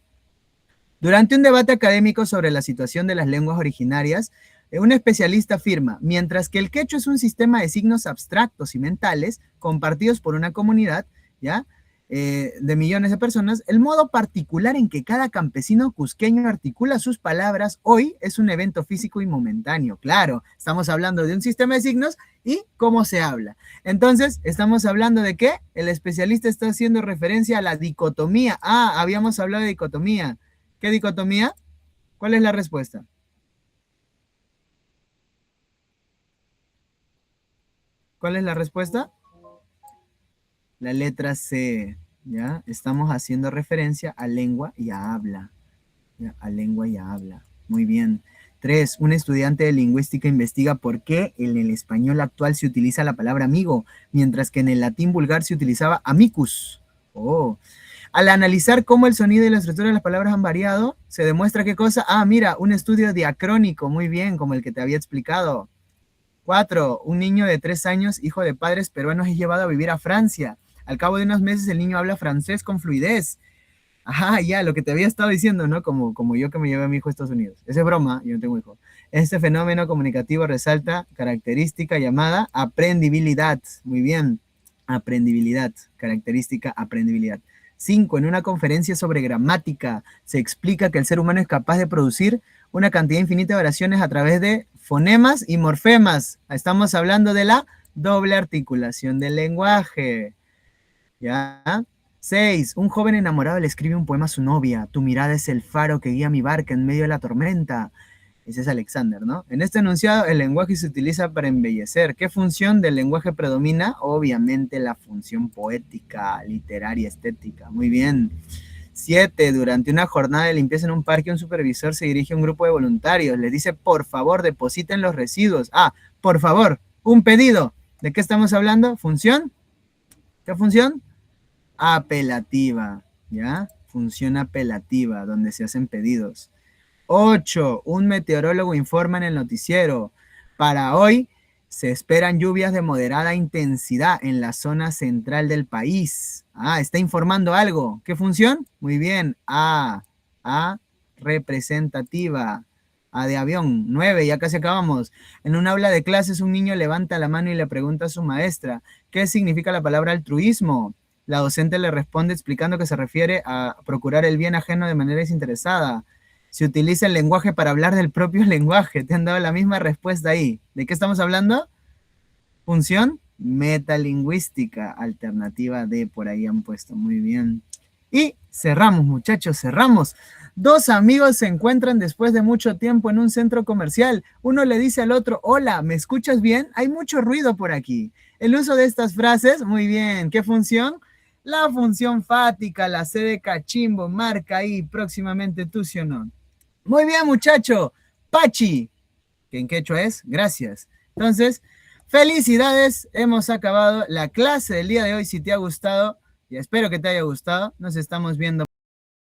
Durante un debate académico sobre la situación de las lenguas originarias, un especialista afirma, mientras que el quechua es un sistema de signos abstractos y mentales compartidos por una comunidad, ¿ya? De millones de personas, el modo particular en que cada campesino cusqueño articula sus palabras hoy es un evento físico y momentáneo. Claro, estamos hablando de un sistema de signos y cómo se habla. Entonces, estamos hablando de qué? El especialista está haciendo referencia a la dicotomía. Ah, habíamos hablado de dicotomía. ¿Qué dicotomía? ¿Cuál es la respuesta? ¿Cuál es la respuesta? La letra C, ¿ya? Estamos haciendo referencia a lengua y a habla, ¿ya? A lengua y a habla. Muy bien. 3. Un estudiante de lingüística investiga por qué en el español actual se utiliza la palabra amigo, mientras que en el latín vulgar se utilizaba amicus. Oh. Al analizar cómo el sonido y la estructura de las palabras han variado, se demuestra qué cosa. Ah, mira, un estudio diacrónico, muy bien, como el que te había explicado. 4. Un niño de 3 años, hijo de padres peruanos, es llevado a vivir a Francia. Al cabo de unos meses, el niño habla francés con fluidez. Ajá, ya, lo que te había estado diciendo, ¿no? Como yo que me llevé a mi hijo a Estados Unidos. Esa es broma, yo no tengo hijo. Este fenómeno comunicativo resalta característica llamada aprendibilidad. Muy bien, aprendibilidad, característica aprendibilidad. 5. En una conferencia sobre gramática se explica que el ser humano es capaz de producir una cantidad infinita de oraciones a través de fonemas y morfemas. Estamos hablando de la doble articulación del lenguaje. ¿Ya? 6. Un joven enamorado le escribe un poema a su novia. Tu mirada es el faro que guía mi barca en medio de la tormenta. Ese es Alexander, ¿no? En este enunciado, el lenguaje se utiliza para embellecer. ¿Qué función del lenguaje predomina? Obviamente la función poética, literaria, estética. Muy bien. 7. Durante una jornada de limpieza en un parque, un supervisor se dirige a un grupo de voluntarios. Les dice, por favor, depositen los residuos. Ah, por favor, un pedido. ¿De qué estamos hablando? ¿Función? ¿Qué función? Apelativa, ¿ya? Función apelativa, donde se hacen pedidos. 8. Un meteorólogo informa en el noticiero. Para hoy se esperan lluvias de moderada intensidad en la zona central del país. Ah, está informando algo. ¿Qué función? Muy bien. A representativa. A de avión. 9, ya casi acabamos. En un aula de clases, un niño levanta la mano y le pregunta a su maestra, ¿qué significa la palabra altruismo? La docente le responde explicando que se refiere a procurar el bien ajeno de manera desinteresada. Se utiliza el lenguaje para hablar del propio lenguaje. Te han dado la misma respuesta ahí. ¿De qué estamos hablando? Función metalingüística, alternativa D, por ahí han puesto. Muy bien. Y cerramos, muchachos, cerramos. Dos amigos se encuentran después de mucho tiempo en un centro comercial. Uno le dice al otro, hola, ¿me escuchas bien? Hay mucho ruido por aquí. El uso de estas frases, muy bien. ¿Qué función? La función fática, la C de cachimbo, marca ahí próximamente tú, ¿sí o no? Muy bien, muchacho. Pachi, que en quechua es, gracias. Entonces, felicidades, hemos acabado la clase del día de hoy. Si te ha gustado, y espero que te haya gustado, nos estamos viendo.